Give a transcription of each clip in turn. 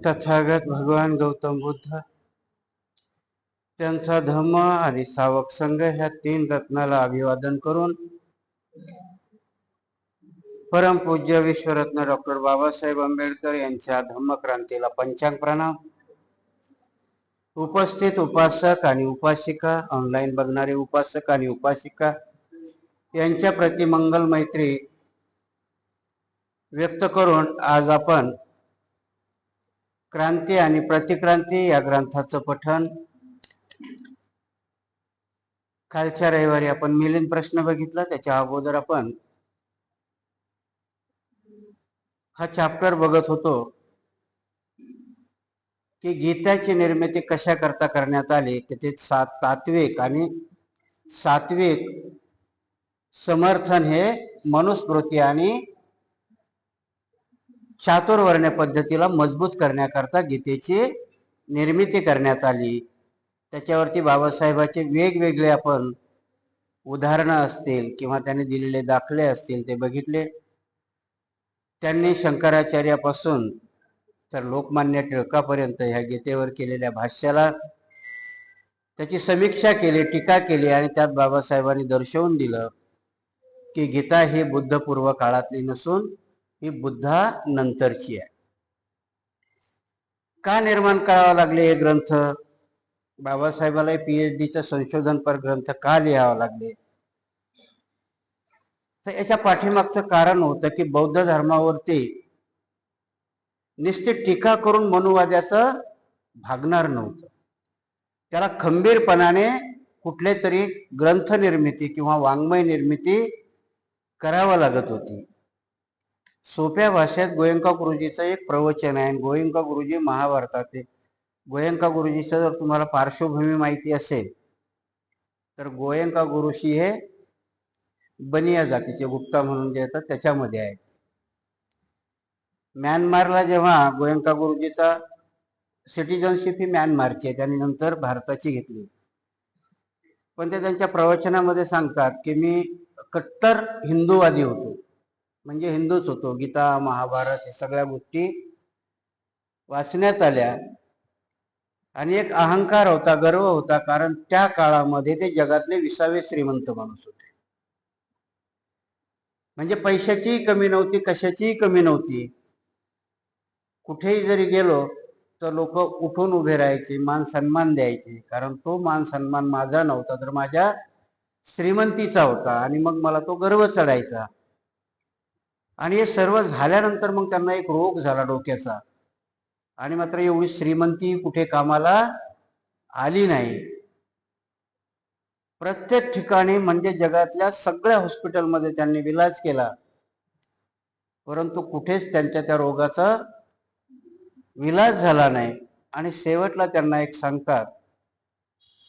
तथागत भगवान गौतम बुद्ध, त्यांचा धम्म आणि सावक संघ ह्या तीन रत्नाला अभिवादन करून परमपूज्य विश्वरत्न डॉक्टर बाबासाहेब आंबेडकर यांच्या धम्मक्रांतीला पंचांग प्रणाम. उपस्थित उपासक आणि उपासिका, ऑनलाईन बघणारे उपासक आणि उपासिका यांच्या प्रति मंगल मैत्री व्यक्त करून आज आपण क्रांती आणि प्रतिक्रांती या ग्रंथाचं पठण, कालच्या रविवारी आपण मिलिंद प्रश्न बघितला, त्याच्या अगोदर आपण हा चॅप्टर बघत होतो की गीताची निर्मिती कशा करता करण्यात आली. तिथे तात्विक आणि सात्विक समर्थन हे मनुस्मृती आणि चातुर्वर्ण्य पद्धतीला मजबूत करण्याकरता गीतेची निर्मिती करण्यात आली. त्याच्यावरती बाबासाहेबांचे वेगवेगळे आपण उदाहरणं असतील किंवा त्यांनी दिलेले दाखले असतील ते बघितले. त्यांनी शंकराचार्यापासून तर लोकमान्य टिळकापर्यंत ह्या गीतेवर केलेल्या भाष्याला त्याची समीक्षा केली, टीका केली आणि त्यात बाबासाहेबांनी दर्शवून दिलं की गीता ही बुद्धपूर्व काळातली नसून ही बुद्धा नंतरची आहे. का निर्माण करावं लागले हे ग्रंथ? बाबासाहेबाला PhDचं संशोधनपर ग्रंथ का लिहावं लागले? तर याच्या पाठीमागचं कारण होतं की बौद्ध धर्मावरती निश्चित टीका करून मनुवाद्याचं भागणार नव्हतं. त्याला खंबीरपणाने कुठले तरी ग्रंथ निर्मिती किंवा वाङ्मय निर्मिती करावं लागत होती. सोप्या भाषेत गोयंका गुरुजीचं एक प्रवचन आहे. गोयंका गुरुजी महाभारताचे. गोयंका गुरुजीचं जर तुम्हाला पार्श्वभूमी माहिती असेल तर गोयंका गुरुशी हे बनिया जातीचे गुप्ता म्हणून जे येतात त्याच्यामध्ये आहेत. म्यानमारला जेव्हा गोयंका गुरुजीचा सिटिझनशिप ही म्यानमारची आहे, त्यांनी नंतर भारताची घेतली, पण ते त्यांच्या प्रवचनामध्ये सांगतात की मी कट्टर हिंदूवादी होतो, म्हणजे हिंदूच होतो. गीता, महाभारत हे सगळ्या गोष्टी वाचण्यात आल्या आणि एक अहंकार होता, गर्व होता, कारण त्या काळामध्ये ते जगातले 20वे श्रीमंत माणूस होते. म्हणजे पैशाचीही कमी नव्हती, कशाचीही कमी नव्हती. कुठेही जरी गेलो तर लोक उठून उभे राहायचे, मान सन्मान द्यायचे, कारण तो मान सन्मान माझा नव्हता तर माझ्या श्रीमंतीचा होता आणि मग मला तो गर्व चढायचा. आणि हे सर्व झाल्यानंतर मग त्यांना एक रोग झाला डोक्याचा, आणि मात्र एवढी श्रीमंती कुठे कामाला आली नाही. प्रत्येक ठिकाणी म्हणजे जगातल्या सगळ्या हॉस्पिटलमध्ये त्यांनी विलाज केला, परंतु कुठेच त्यांच्या त्या रोगाचा विलाज झाला नाही. आणि शेवटला त्यांना एक सांगतात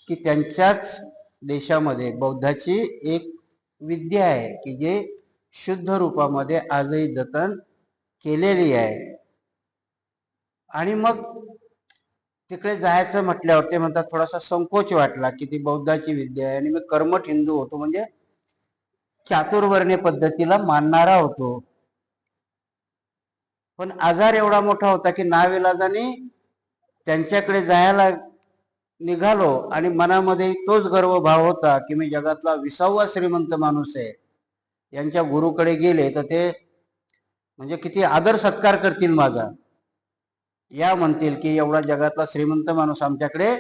की त्यांच्याच देशामध्ये बौद्धाची एक विद्या आहे की जे शुद्ध रूपामध्ये आजही जतन केलेली आहे. आणि मग तिकडे जायचं म्हटल्यावर ते म्हणतात थोडासा संकोच वाटला की ती बौद्धाची विद्या आहे आणि मी कर्मठ हिंदू होतो, म्हणजे चातुर्वर्ण्य पद्धतीला मानणारा होतो. पण आजार एवढा मोठा होता की नाविलाजाने त्यांच्याकडे जायला निघालो आणि मनामध्ये तोच गर्वभाव होता की मी जगातला 20वा श्रीमंत माणूस आहे. यांच्या गुरुकडे गेले तर ते म्हणजे किती आदर सत्कार करतील माझा, या म्हणतील की एवढा जगातला श्रीमंत माणूस आमच्याकडे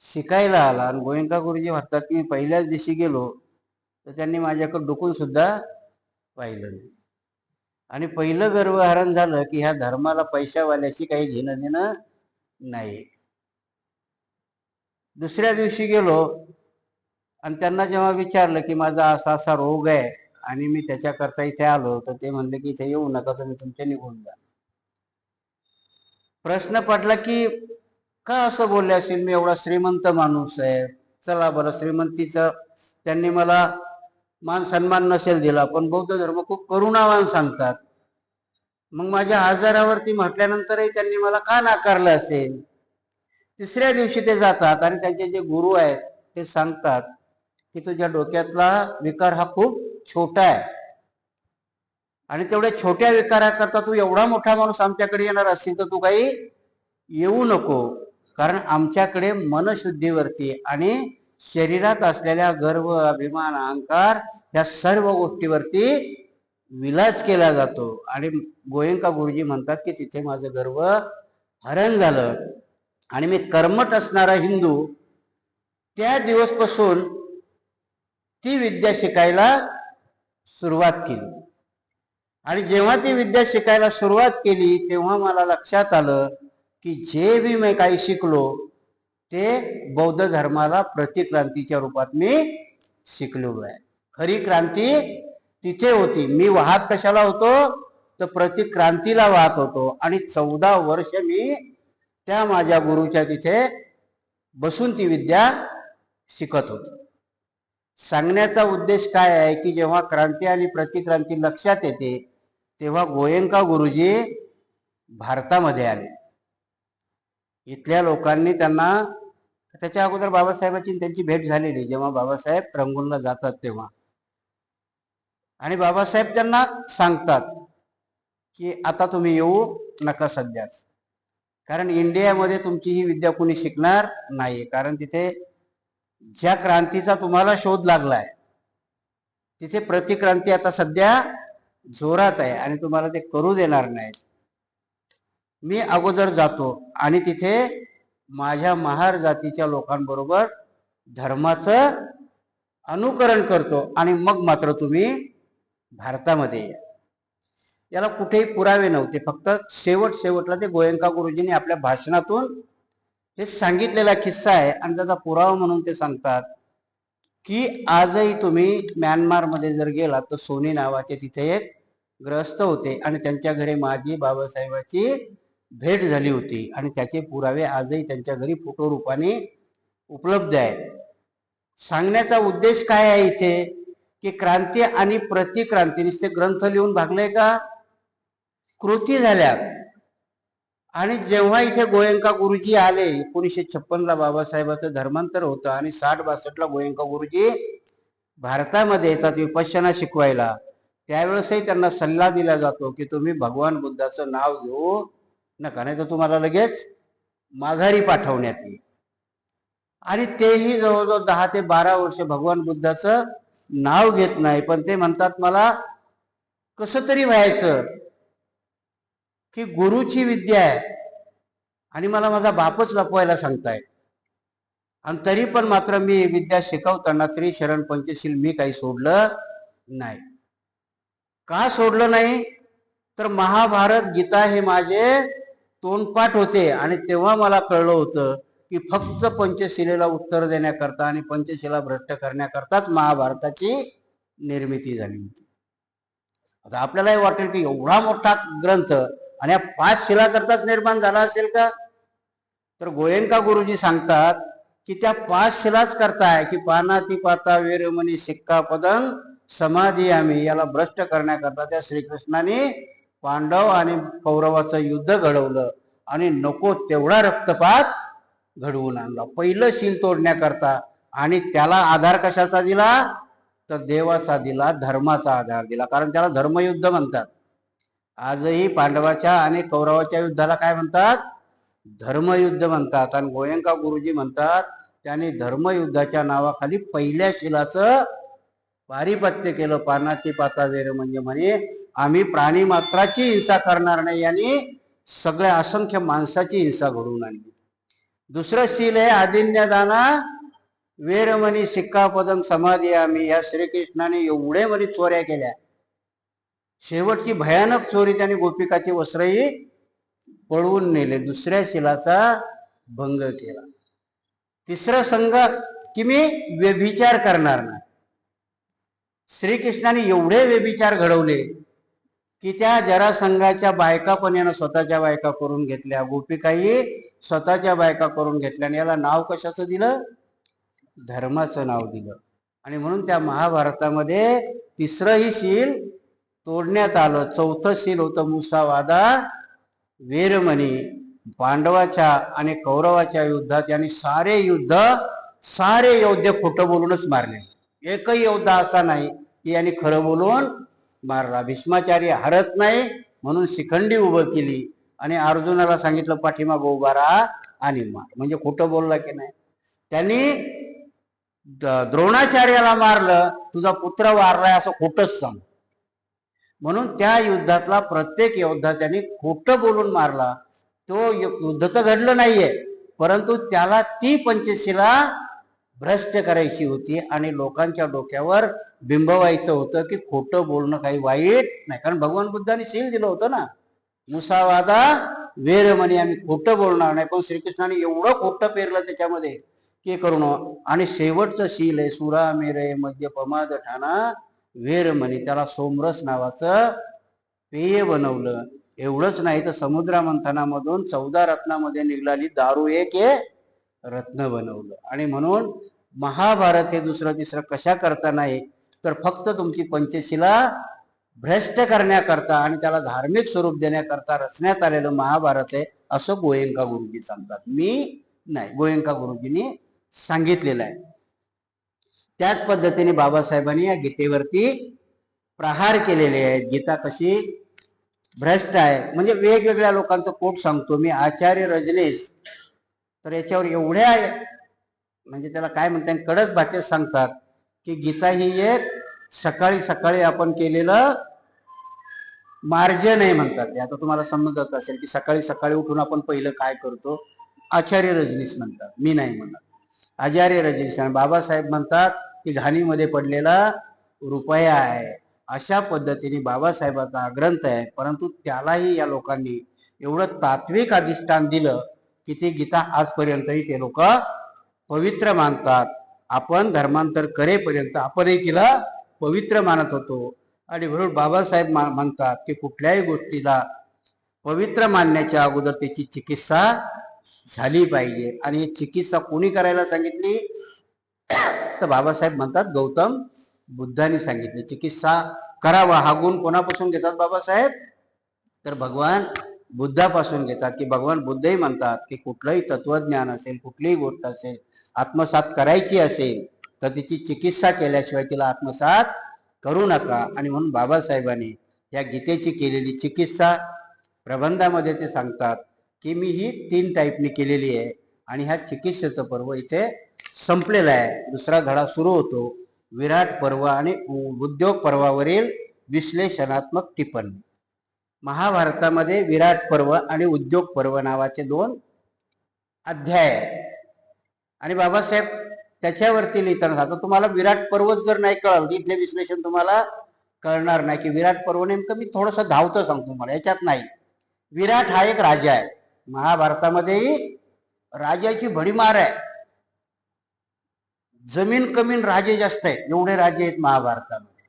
शिकायला आला. आणि गोयंका गुरुजी म्हणतात की मी पहिल्याच दिवशी गेलो तर त्यांनी माझ्याकडे डुकून सुद्धा पाहिलं नाही. आणि पहिलं गर्वहरण झालं की ह्या धर्माला पैशावाल्याशी काही घेणं देणं नाही. दुसऱ्या दिवशी गेलो आणि त्यांना जेव्हा विचारलं की माझा असा असा रोग आहे आणि मी त्याच्याकरता इथे आलो, तर ते म्हणले की इथे येऊ नका, तुम्ही तुमचे निघून जा. प्रश्न पडला की का असं बोलले असेल, मी एवढा श्रीमंत माणूस आहे. चला बरं, श्रीमंतीचं त्यांनी मला मान सन्मान नसेल दिला, पण बौद्ध धर्म खूप करुणावान सांगतात. मग माझ्या आजारावरती म्हटल्यानंतरही त्यांनी मला का नाकारलं असेल? तिसऱ्या दिवशी ते जातात आणि त्यांचे जे गुरु आहेत ते सांगतात की तुझ्या डोक्यातला विकार हा खूप छोटा आहे आणि तेवढ्या छोट्या विकाराकरता तू एवढा मोठा माणूस आमच्याकडे येणार असेल तर तू काही येऊ नको, कारण आमच्याकडे मनशुद्धीवरती आणि शरीरात असलेल्या गर्व, अभिमान, अहंकार या सर्व गोष्टीवरती विलास केला जातो. आणि गोयंका गुरुजी म्हणतात की तिथे माझं गर्व हरण झालं आणि मी कर्मठ असणारा हिंदू त्या दिवसपासून ती विद्या शिकायला सुरुवात केली. आणि जेव्हा ती विद्या शिकायला सुरुवात केली तेव्हा मला लक्षात आलं की जे मी काही शिकलो ते बौद्ध धर्माला प्रतिक्रांतीच्या रूपात मी शिकलेलो आहे. खरी क्रांती तिथे होती. मी वाहत कशाला होतो तर प्रतिक्रांतीला वाहत होतो. आणि 14 वर्ष मी त्या माझ्या गुरुच्या तिथे बसून ती विद्या शिकत होतो. सांगण्याचा उद्देश काय आहे की जेव्हा क्रांती आणि प्रतिक्रांती लक्षात येते तेव्हा गोयंका गुरुजी भारतामध्ये आले. इथल्या लोकांनी त्यांना, त्याच्या अगोदर बाबासाहेबांची त्यांची भेट झालेली जेव्हा बाबासाहेब रंगूनला जातात तेव्हा. आणि बाबासाहेब त्यांना सांगतात की आता तुम्ही येऊ नका सध्या, कारण इंडियामध्ये तुमची ही विद्या कोणी शिकणार नाही. कारण तिथे ज्या क्रांतीचा तुम्हाला शोध लागलाय तिथे प्रतिक्रांती आता सध्या जोरात आहे आणि तुम्हाला ते करू देणार नाही. मी अगोदर जातो आणि तिथे माझ्या महार जातीच्या लोकांबरोबर धर्माचं अनुकरण करतो आणि मग मात्र तुम्ही भारतामध्ये या. याला कुठेही पुरावे नव्हते, फक्त शेवटला ते गोयंका गुरुजींनी आपल्या भाषणातून हे सांगितलेला किस्सा आहे. आणि त्याचा पुरावा म्हणून ते सांगतात की आजही तुम्ही म्यानमारमध्ये जर गेलात तर सोनी नावाचे तिथे एक ग्रस्त होते आणि त्यांच्या घरी माझी बाबासाहेबांची भेट झाली होती आणि त्याचे पुरावे आजही त्यांच्या घरी फोटो रूपाने उपलब्ध आहे. सांगण्याचा उद्देश काय आहे इथे की क्रांती आणि प्रतिक्रांती नुसते ग्रंथ लिहून भागले का, कृती झाल्या. आणि जेव्हा इथे गोयंका गुरुजी आले 1956ला बाबासाहेबांचं धर्मांतर होतं आणि 60-62ला गोयंका गुरुजी भारतामध्ये येतात विपश्यना शिकवायला. त्यावेळेसही त्यांना सल्ला दिला जातो की तुम्ही भगवान बुद्धाचं नाव घेऊ नका, नाही तर तुम्हाला लगेच माघारी पाठवण्यात येईल. आणि तेही जवळजवळ 10 ते 12 वर्ष भगवान बुद्धाचं नाव घेत नाही. पण ते म्हणतात मला कसं तरी व्हायचं की गुरुची विद्या आहे आणि मला माझा बापच लपवायला सांगताय. आणि तरी पण मात्र मी विद्या शिकवताना त्रिशरण पंचशील मी काही सोडलं नाही. का सोडलं नाही तर महाभारत गीता हे माझे तोंडपाठ होते. आणि तेव्हा मला कळलं होतं की फक्त पंचशिलेला उत्तर देण्याकरता आणि पंचशिला भ्रष्ट करण्याकरताच महाभारताची निर्मिती झाली होती. आता आपल्यालाही वाटेल की एवढा मोठा ग्रंथ आणि या 5 शिला करताच निर्माण झाला असेल का, तर गोयंका गुरुजी सांगतात की त्या 5 शिलाच करताय की पानातिपाता वीरमणी सिक्कापदं समाधियामी, याला भ्रष्ट करण्याकरता त्या श्रीकृष्णाने पांडव आणि कौरवाचं युद्ध घडवलं आणि नको तेवढा रक्तपात घडवून आणला पहिलं शील तोडण्याकरता. आणि त्याला आधार कशाचा दिला तर देवाचा दिला, धर्माचा आधार दिला. कारण त्याला धर्मयुद्ध म्हणतात. आजही पांडवाच्या आणि कौरवाच्या युद्धाला काय म्हणतात, धर्मयुद्ध म्हणतात. आणि गोयंका गुरुजी म्हणतात त्याने धर्मयुद्धाच्या नावाखाली पहिल्या शिलाचं पारिपत्य केलं. पानातिपाता वीर म्हणजे म्हणे आम्ही प्राणी मात्राची हिंसा करणार नाही, यांनी सगळ्या असंख्य माणसाची हिंसा घडवून आणली. दुसरं शील आहे आदिन्यदाना वीरमणी सिक्कापदं समाधी आम्ही. या श्रीकृष्णाने एवढे म्हणे चोऱ्या केल्या, शेवटची भयानक चोरी त्याने गोपिकाचे वस्त्रही पळवून नेले. दुसऱ्या शिलाचा भंग केला. तिसरं संघ की मी व्यभिचार करणार नाही. श्रीकृष्णाने एवढे व्यभिचार घडवले की त्या जरासंघाच्या बायका पण यानं स्वतःच्या बायका करून घेतल्या, गोपिकाही स्वतःच्या बायका करून घेतल्या. आणि याला नाव कशाचं दिलं, धर्माचं नाव दिलं. आणि म्हणून त्या महाभारतामध्ये तिसरंही शील तोडण्यात आलं. चौथं शील होतं मुसावादा वीरमणी. पांडवाच्या आणि कौरवाच्या युद्धात यांनी सारे योद्धे खोटं बोलूनच मारले. एकही योद्धा असा नाही की यांनी खरं बोलून मारला. भीष्माचार्य हरत नाही म्हणून शिखंडी उभं केली आणि अर्जुनाला सांगितलं पाठीमागं उभा राहा आणि मार. म्हणजे खोटं बोलला की नाही. त्यांनी द्रोणाचार्याला मारलं, तुझा पुत्र वारलाय असं खोटंच सांग. म्हणून त्या युद्धातला प्रत्येक योद्धा त्यांनी खोटं बोलून मारला. तो युद्ध तर घडलं नाहीये, परंतु त्याला ती पंचशिला भ्रष्ट करायची होती आणि लोकांच्या डोक्यावर बिंबवायचं होतं की खोटं बोलणं काही वाईट नाही. कारण भगवान बुद्धांनी शील दिलं होतं ना, मुसावादा वेरमणी, आम्ही खोटं बोलणार नाही. पण श्रीकृष्णाने एवढं खोटं पेरलं त्याच्यामध्ये की करून. आणि शेवटचं शील आहे सुरा मेरे मध्य प्रमाद ठाणा वेरमणी. त्याला सोमरस नावाचं पेय बनवलं. एवढंच नाही तर समुद्र मंथनामधून 14 रत्नामध्ये निघाली दारू एक हे रत्न बनवलं. आणि म्हणून महाभारत हे दुसरं तिसरं कशा करता नाही, तर फक्त तुमची पंचशिला भ्रष्ट करण्याकरता आणि त्याला धार्मिक स्वरूप देण्याकरता रचण्यात आलेलं महाभारत आहे असं गोयंका गुरुजी सांगतात. मी नाही, गोयंका गुरुजींनी सांगितलेलं आहे. त्याच पद्धतीने बाबासाहेबांनी या गीतेवरती प्रहार केलेले आहेत. गीता कशी भ्रष्ट आहे म्हणजे वेगवेगळ्या लोकांचं कोट सांगतो मी. आचार्य रजनीश तर याच्यावर एवढ्या म्हणजे त्याला काय म्हणतात कडक भाषेत सांगतात की गीता ही एक सकाळी सकाळी आपण केलेलं मार्जन आहे म्हणतात. ते आता तुम्हाला समजत असेल की सकाळी सकाळी उठून आपण पहिलं काय करतो. आचार्य रजनीश म्हणतात, मी नाही म्हणत. आचार्य रजनीश आणि बाबासाहेब म्हणतात की घाणीमध्ये पडलेला रुपया आहे. अशा पद्धतीने बाबासाहेबांचा हा ग्रंथ आहे, परंतु त्यालाही या लोकांनी एवढं तात्विक अधिष्ठान दिलं की ती गीता आजपर्यंतही ते लोक पवित्र मानतात. आपण धर्मांतर करेपर्यंत आपणही तिला पवित्र मानत होतो. आणि म्हणून बाबासाहेब म्हणतात की कुठल्याही गोष्टीला पवित्र मानण्याच्या अगोदर त्याची चिकित्सा झाली पाहिजे. आणि ही चिकित्सा कोणी करायला सांगितली तर बाबासाहेब म्हणतात गौतम बुद्धांनी सांगितली. चिकित्सा करावा हा गुण कोणापासून घेतात बाबासाहेब, तर भगवान बुद्धापासून घेतात. की भगवान बुद्धही म्हणतात की कुठलंही तत्वज्ञान असेल, कुठलीही गोष्ट असेल आत्मसात करायची असेल तर तिची चिकित्सा केल्याशिवाय तिला आत्मसात करू नका. आणि म्हणून बाबासाहेबांनी या गीतेची केलेली चिकित्सा प्रबंधामध्ये ते सांगतात की मी ही 3 टाईपनी केलेली आहे. आणि ह्या चिकित्सेचं पर्व इथे संपलेलं आहे. दुसरा धडा सुरू होतो, विराट पर्व आणि उद्योग पर्वावरील विश्लेषणात्मक टिप्पणी. महाभारतामध्ये विराट पर्व आणि उद्योग पर्व नावाचे 2 अध्याय आहेत. आणि बाबासाहेब त्याच्यावरती लिहिताना आता तुम्हाला विराट पर्व जर नाही कळलं इथले विश्लेषण तुम्हाला कळणार नाही की विराट पर्व नेमकं मी थोडंसं धावतं सांगतो तुम्हाला. याच्यात नाही, विराट हा एक राजा आहे. महाभारतामध्येही राजाची भडीमार आहे. जमीन कमीन राजे जास्त आहे, एवढे राजे आहेत महाभारतामध्ये.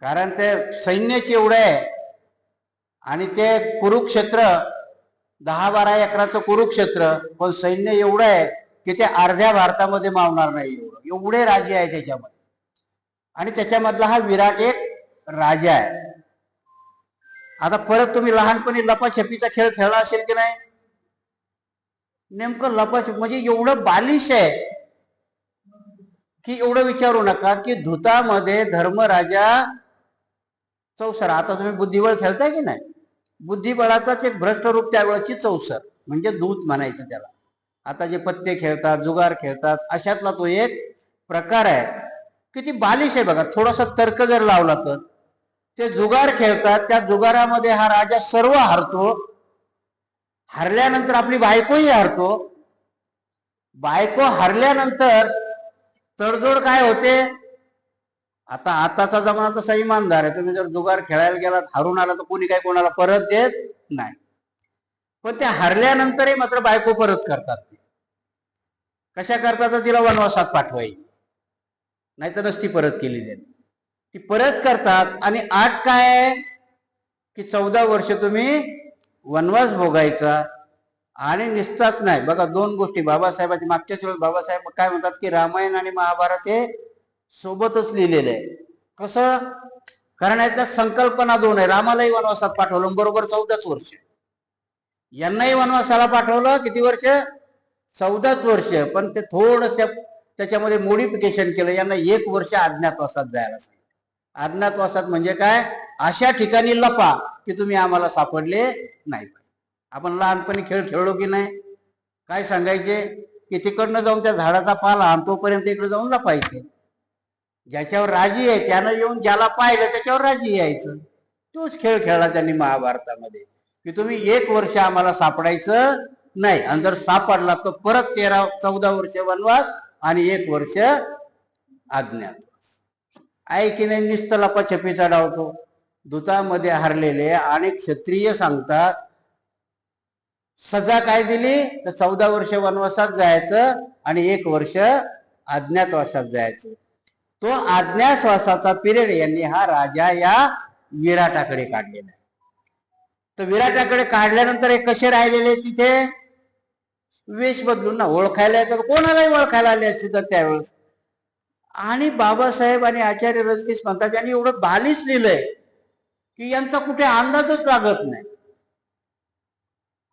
कारण ते सैन्याचे एवढं आहे. आणि ते कुरुक्षेत्र 10-12 एकराचं कुरुक्षेत्र, पण सैन्य एवढं आहे की ते अर्ध्या भारतामध्ये मावणार नाही एवढे राजे आहे त्याच्यामध्ये. आणि त्याच्यामधला हा विराट एक राजा आहे. आता परत तुम्ही लहानपणी लपाछपीचा खेळ खेळला असेल की नाही. नेमकं लपाछपी म्हणजे एवढं बालिश आहे की एवढं विचारू नका की धुतामध्ये धर्मराजा चौसर. आता तुम्ही बुद्धिबळ खेळताय की नाही, बुद्धिबळाचाच एक भ्रष्ट रूप त्यावेळेची चौसर म्हणजे दूत म्हणायचं त्याला. आता जे पत्ते खेळतात, जुगार खेळतात, अशातला तो एक प्रकार आहे. किती बालिश आहे बघा. थोडासा तर्क जर लावला तर ते जुगार खेळतात, त्या जुगारामध्ये हा राजा सर्व हारतो. हरल्यानंतर आपली बायकोही हारतो. बायको हरल्यानंतर तडजोड काय होते. आताचा जमाना तसा इमानदार आहे. तुम्ही जर जुगार खेळायला गेलात, हारून आला तर कोणी काय कोणाला परत देत नाही. पण त्या हरल्यानंतरही मात्र बायको परत करतात. कशा करतात तर तिला वनवासात पाठवायची, नाहीतर नसती परत केली जाईल. ती परत करतात. आणि आठ काय की 14 वर्ष तुम्ही वनवास भोगायचा. आणि निसताच नाही बघा 2 गोष्टी बाबासाहेबांची मागच्याच वेळेस बाबासाहेब काय म्हणतात की रामायण आणि महाभारत हे सोबतच लिहिलेलं आहे. कसं, कारण यातल्या संकल्पना 2 आहे. रामालाही वनवासात पाठवलं बरोबर 14च वर्ष, यांनाही वनवासाला पाठवलं किती वर्ष, 14च वर्ष. पण ते थोडस त्याच्यामध्ये मोडिफिकेशन केलं. यांना 1 वर्ष अज्ञातवासात जायला सांगितलं. अज्ञातवासात म्हणजे काय, अशा ठिकाणी लपा की तुम्ही आम्हाला सापडले नाही. आपण लहानपणी खेळ खेळलो की नाही? काय सांगायचे की तिकडनं जाऊन त्या झाडाचा पाला आणि तोपर्यंत इकडे जाऊन लपायचे. ज्याच्यावर राजी आहे त्यानं येऊन ज्याला पाहिलं त्याच्यावर राजी यायचं. तोच खेळ खेळला त्यांनी महाभारतामध्ये, की तुम्ही 1 वर्ष आम्हाला सापडायचं नाही, आणि जर सापडला तर परत 13-14 वर्ष वनवास आणि 1 वर्ष अज्ञातवास. आहे की नाही? नुसतं लपाछपीचा डावतो. दुतामध्ये हरलेले अनेक क्षत्रिय सांगतात सजा काय दिली तर 14 वर्ष वनवासात जायचं आणि 1 वर्ष अज्ञातवासात जायचं. तो अज्ञातवासाचा पिरियड यांनी हा राजा या विराटाकडे काढलेला आहे. तर विराटाकडे काढल्यानंतर हे कसे राहिलेले तिथे? वेश बदलून ना. ओळखायला यायचं कोणालाही ओळखायला आले असते तर त्यावेळेस. आणि बाबासाहेब आणि आचार्य रजनीश म्हणतात यांनी एवढं बालिश लिहिलंय की यांचा कुठे अंदाजच लागत नाही.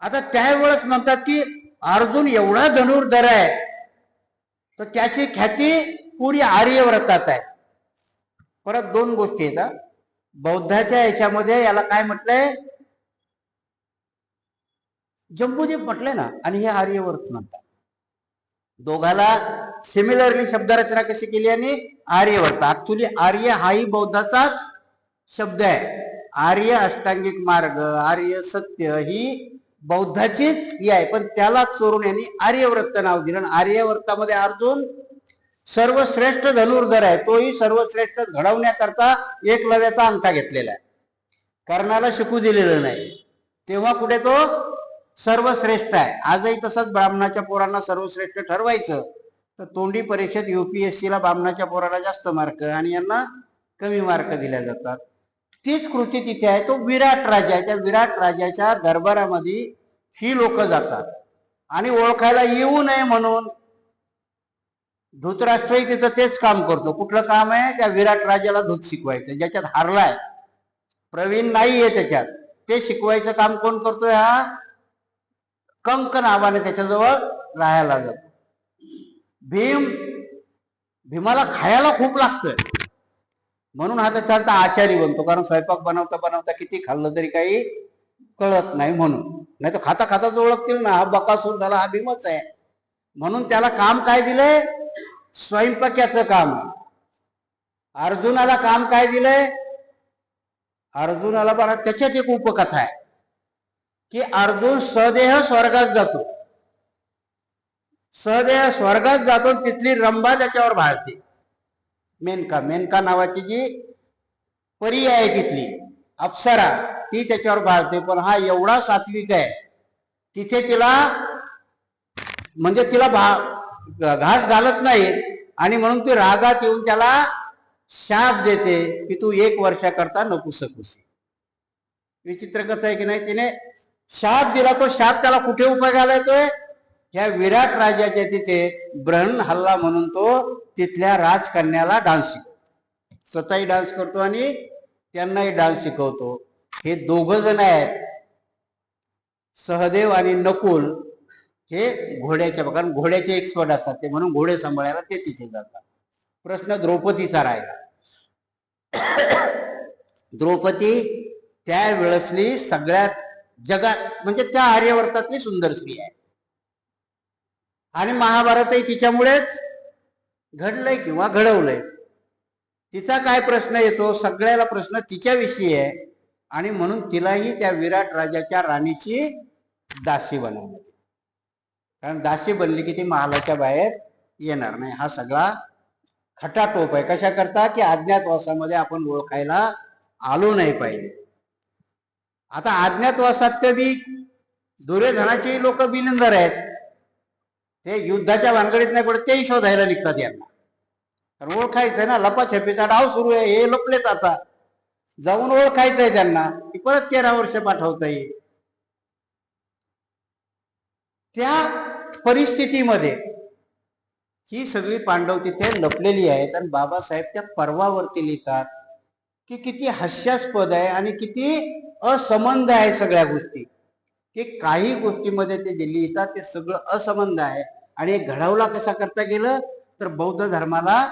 आता त्यावेळेस म्हणतात की अर्जुन एवढा धनुर्धर आहे तर त्याची ख्याती पुरी आर्यव्रतात आहे. परत 2 गोष्टी आहेत. बौद्धाच्या याच्यामध्ये याला काय म्हटलंय? जम्बूद्वीप म्हटलंय ना, आणि हे आर्यव्रत म्हणतात. दोघाला सिमिलरली शब्दरचना कशी केली? आणि आर्यव्रत. ऍक्च्युली आर्य हाही बौद्धाचाच शब्द आहे. आर्य अष्टांगिक मार्ग, आर्य सत्य ही बौद्धाचीच ही आहे, पण त्याला चोरून यांनी आर्यव्रत नाव दिलं. आर्यव्रतामध्ये अर्जुन सर्वश्रेष्ठ धनुर्धर आहे. तोही सर्वश्रेष्ठ घडवण्याकरता एकलव्याचा अंगठा घेतलेला आहे, कर्णाला शिकू दिलेलं नाही. तेव्हा कुठे तो सर्वश्रेष्ठ आहे. आजही तसंच ब्राह्मणाच्या पोरांना सर्वश्रेष्ठ ठरवायचं तर तोंडी परीक्षेत UPSC ला ब्राह्मणाच्या पोराला जास्त मार्क आणि यांना कमी मार्क दिल्या जातात. तीच कृती तिथे आहे. तो विराट राजा आहे. त्या विराट राजाच्या दरबारामध्ये ही लोक जातात आणि ओळखायला येऊ नये म्हणून धृतराष्ट्रही तिथं तेच काम करतो. कुठलं काम आहे? त्या विराट राजाला धूत शिकवायचं. ज्याच्यात हारलाय, प्रवीण नाहीये त्याच्यात, ते शिकवायचं काम कोण करतोय? हा कंक नावाने त्याच्याजवळ राहायला जातो. भीमाला खायला खूप लागतंय म्हणून हा त्याचा आचारी बनतो, कारण स्वयंपाक बनवता बनवता किती खाल्लं तरी काही कळत नाही म्हणून. नाही तर खाता खाताच ओळखतील ना, हा बकासूर झाला, हा भीमच आहे. म्हणून त्याला काम काय दिलंय? स्वयंपाक्याचं काम. अर्जुनाला काम काय दिलंय? अर्जुनाला बघा त्याच्यात एक उपकथा आहे की अर्जुन सदेह स्वर्गात जातो. सदेह स्वर्गात जातो, तिथली रंभा त्याच्यावर भाळते. मेनका नावाची जी परी आहे तिथली अप्सरा, ती त्याच्यावर भाळते. पण हा एवढा सात्विक आहे, तिथे तिला म्हणजे तिला घास घालत नाही, आणि म्हणून ती रागात येऊन त्याला शाप देते की तू 1 वर्षाकरता नपुसक. विचित्र कथा आहे की नाही? तिने शाप दिला. तो शाप त्याला कुठे उपयोगाला येतोय? ह्या विराट राजाच्या तिथे ब्रहण हल्ला म्हणून तो तिथल्या राजकन्याला डान्स शिकवतो. स्वतःही डान्स करतो आणि त्यांनाही डान्स शिकवतो. हे 2 जण आहेत, सहदेव आणि नकुल. हे घोड्याच्या, कारण घोड्याचे एक्सपर्ट असतात ते, म्हणून घोडे सांभाळायला ते तिथे जातात. प्रश्न द्रौपदीचा राहिला. द्रौपदी त्यावेळेसली सगळ्यात जगात म्हणजे त्या आर्यवर्तातली सुंदर स्त्री आहे, आणि महाभारतही तिच्यामुळेच घडलंय किंवा घडवलंय. तिचा काय प्रश्न येतो? सगळ्याला प्रश्न तिच्याविषयी आहे, आणि म्हणून तिलाही त्या विराट राजाच्या राणीची दासी बनवण्यात येते. कारण दासी बनली की ती महालाच्या बाहेर येणार नाही. हा सगळा खटाटोप आहे. कशा करता? की अज्ञातवासामध्ये आपण ओळखायला आलो नाही पाहिजे. आता अज्ञातवासात बी दुर्योधनाचे लोक बिनंदर आहेत. ते युद्धाच्या भानगडीत नाही पडत, तेही शोधायला निघतात यांना, कारण ओळखायचंय ना. लपाछपीचा डाव सुरू आहे, हे लपलेत, आता जाऊन ओळखायचंय त्यांना की परत 13 वर्ष पाठवता येईल. त्या परिस्थितीमध्ये ही सगळी पांडव तिथे लपलेली आहेत, आणि बाबासाहेब त्या पर्वावरती लिहितात की किती हास्यास्पद आहे आणि किती असंबंध आहे सगळ्या गोष्टी. की काही गोष्टीमध्ये ते जे लिहितात ते सगळं असंबंध आहे, आणि घडवला कसा करता गेलं तर बौद्ध धर्माला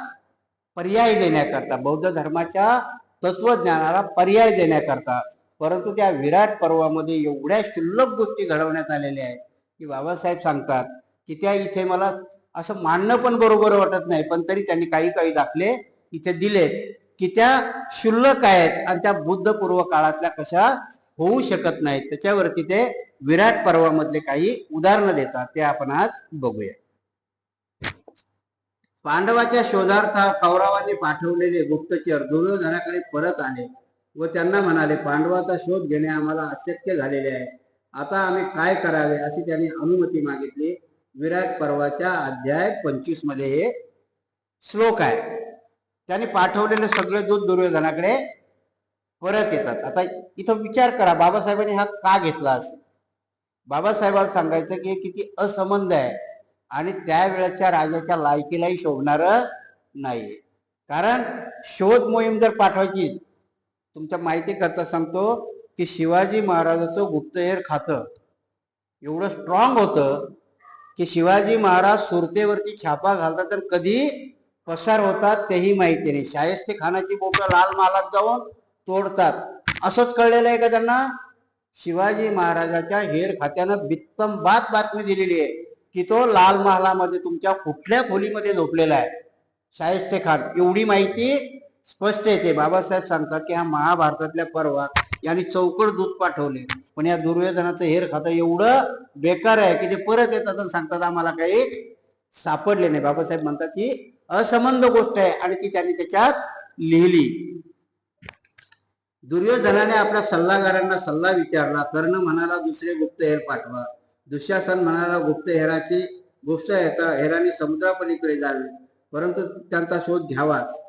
पर्याय देण्याकरता, बौद्ध धर्माच्या तत्वज्ञानाला पर्याय देण्याकरता. परंतु त्या विराट पर्वामध्ये एवढ्या क्षुल्लक गोष्टी घडवण्यात आलेल्या आहेत की बाबासाहेब सांगतात की त्या इथे मला असं मानणं पण बरोबर वाटत नाही, पण तरी त्यांनी काही काही दाखले इथे दिलेत की त्या क्षुल्लक आहेत आणि त्या बुद्धपूर्व काळातल्या कशा होऊ शकत नाहीत. त्याच्यावरती ते विराट पर्वामधले काही उदाहरणं देतात, ते आपण आज बघूया. पांडवाच्या शोधार्थ कौरवांनी पाठवलेले गुप्तचर दुर्योधनाकडे परत आले व त्यांना म्हणाले, पांडवाचा शोध घेणे आम्हाला अशक्य झालेले आहे, आता आम्ही काय करावे, अशी त्यांनी अनुमती मागितली. विराट पर्वाच्या अध्याय 25 मध्ये हे श्लोक आहे. त्यांनी पाठवलेले सगळे दूत दुर्योधनाकडे परत येतात. आता इथं विचार करा, बाबासाहेबांनी हा का घेतला असं. बाबासाहेबांना सांगायचं की किती असंबंध आहे आणि त्यावेळेच्या राजाच्या लायकीलाही शोभणार नाहीये. कारण शोध मोहीम जर पाठवायची, तुमच्या माहिती करता सांगतो की शिवाजी महाराजाचं गुप्तहेर खातं एवढं स्ट्रॉंग होतं की शिवाजी महाराज सुरतेवरती छापा घालतात तर कधी पसार होतात तेही माहिती नाही. शाहिस्ते खानाची बोटं लाल महालात जाऊन तोडतात, असंच कळलेलं आहे का त्यांना. शिवाजी महाराजाच्या हेर खात्यानं बित्तंबात बातमी दिलेली आहे की तो लाल महालामध्ये तुमच्या कुठल्या खोलीमध्ये झोपलेला आहे शाहिस्ते खान, एवढी माहिती स्पष्ट येते. बाबासाहेब सांगतात की हा महाभारतातल्या पर्वात यांनी चौकड दूत पाठवले, पण या दुर्योधनाचं हेर खातं एवढं बेकार आहे की ते परत येतात आणि सांगतात आम्हाला काही सापडले नाही. बाबासाहेब म्हणतात ही असंबंध गोष्ट आहे आणि ती त्यांनी त्याच्यात लिहिली. दुर्योधनाने आपल्या सल्लागारांना सल्ला विचारला. कर्ण म्हणाला दुसरे गुप्तहेर पाठवा. दुःशासन म्हणाला गुप्तहेराने समुद्रापलीकडे जावे, परंतु त्यांचा शोध घ्यावाच.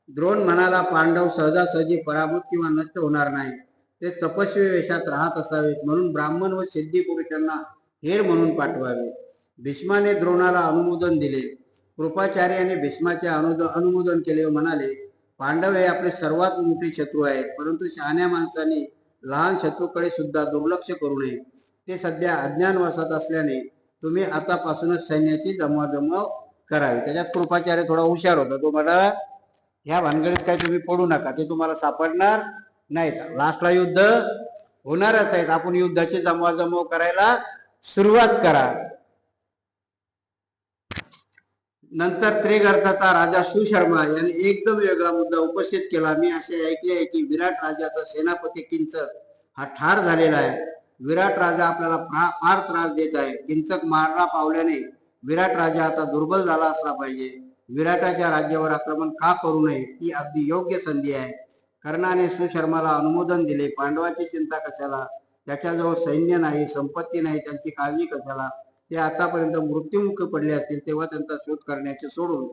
द्रोण म्हणाला पांडव सहजासहजी पराभूत किंवा नष्ट होणार नाही, ते तपस्वी वेशात राहत असावेत, म्हणून ब्राह्मण व सिद्धी पुरुषांना हेर म्हणून पाठवावे. भीष्माने द्रोणाला अनुमोदन दिले. कृपाचार्याने भीष्माचे अनुमोदन केले व म्हणाले, पांडव हे आपले सर्वात मोठे शत्रू आहेत, परंतु शहाण्या माणसांनी लहान शत्रूकडे सुद्धा दुर्लक्ष करू नये. ते सध्या अज्ञानवासात असल्याने तुम्ही आतापासूनच सैन्याची जमवाजमव करावी. त्याच्यात कृपाचार्य थोडा हुशार होता. तो म्हणाला ह्या भानगडीत काही तुम्ही पडू नका, ते तुम्हाला सापडणार नाहीत, लास्टला युद्ध होणारच आहेत, आपण युद्धाची जमवाजमव करायला सुरुवात करा. नंतर त्रिगर्ताचा राजा सुशर्मा याने एकदम वेगळा मुद्दा उपस्थित केला. मी असे ऐकले आहे की विराट राजाचा सेनापती किंचक हा ठार झालेला आहे. विराट राजा आपल्याला फार त्रास देत आहे. किंचक मारला पावल्याने विराट राजा आता दुर्बल झाला असला पाहिजे. विराटाच्या राज्यावर आक्रमण का करू नये, ती अगदी योग्य संधी आहे. कर्णाने सुशर्माला अनुमोदन दिले. पांडवाची चिंता कशाला, त्याच्याजवळ सैन्य नाही, संपत्ती नाही, त्यांची काळजी कशाला, ते आतापर्यंत मृत्युमुखी पडले असतील, तेव्हा त्यांचा शोध करण्याचे सोडून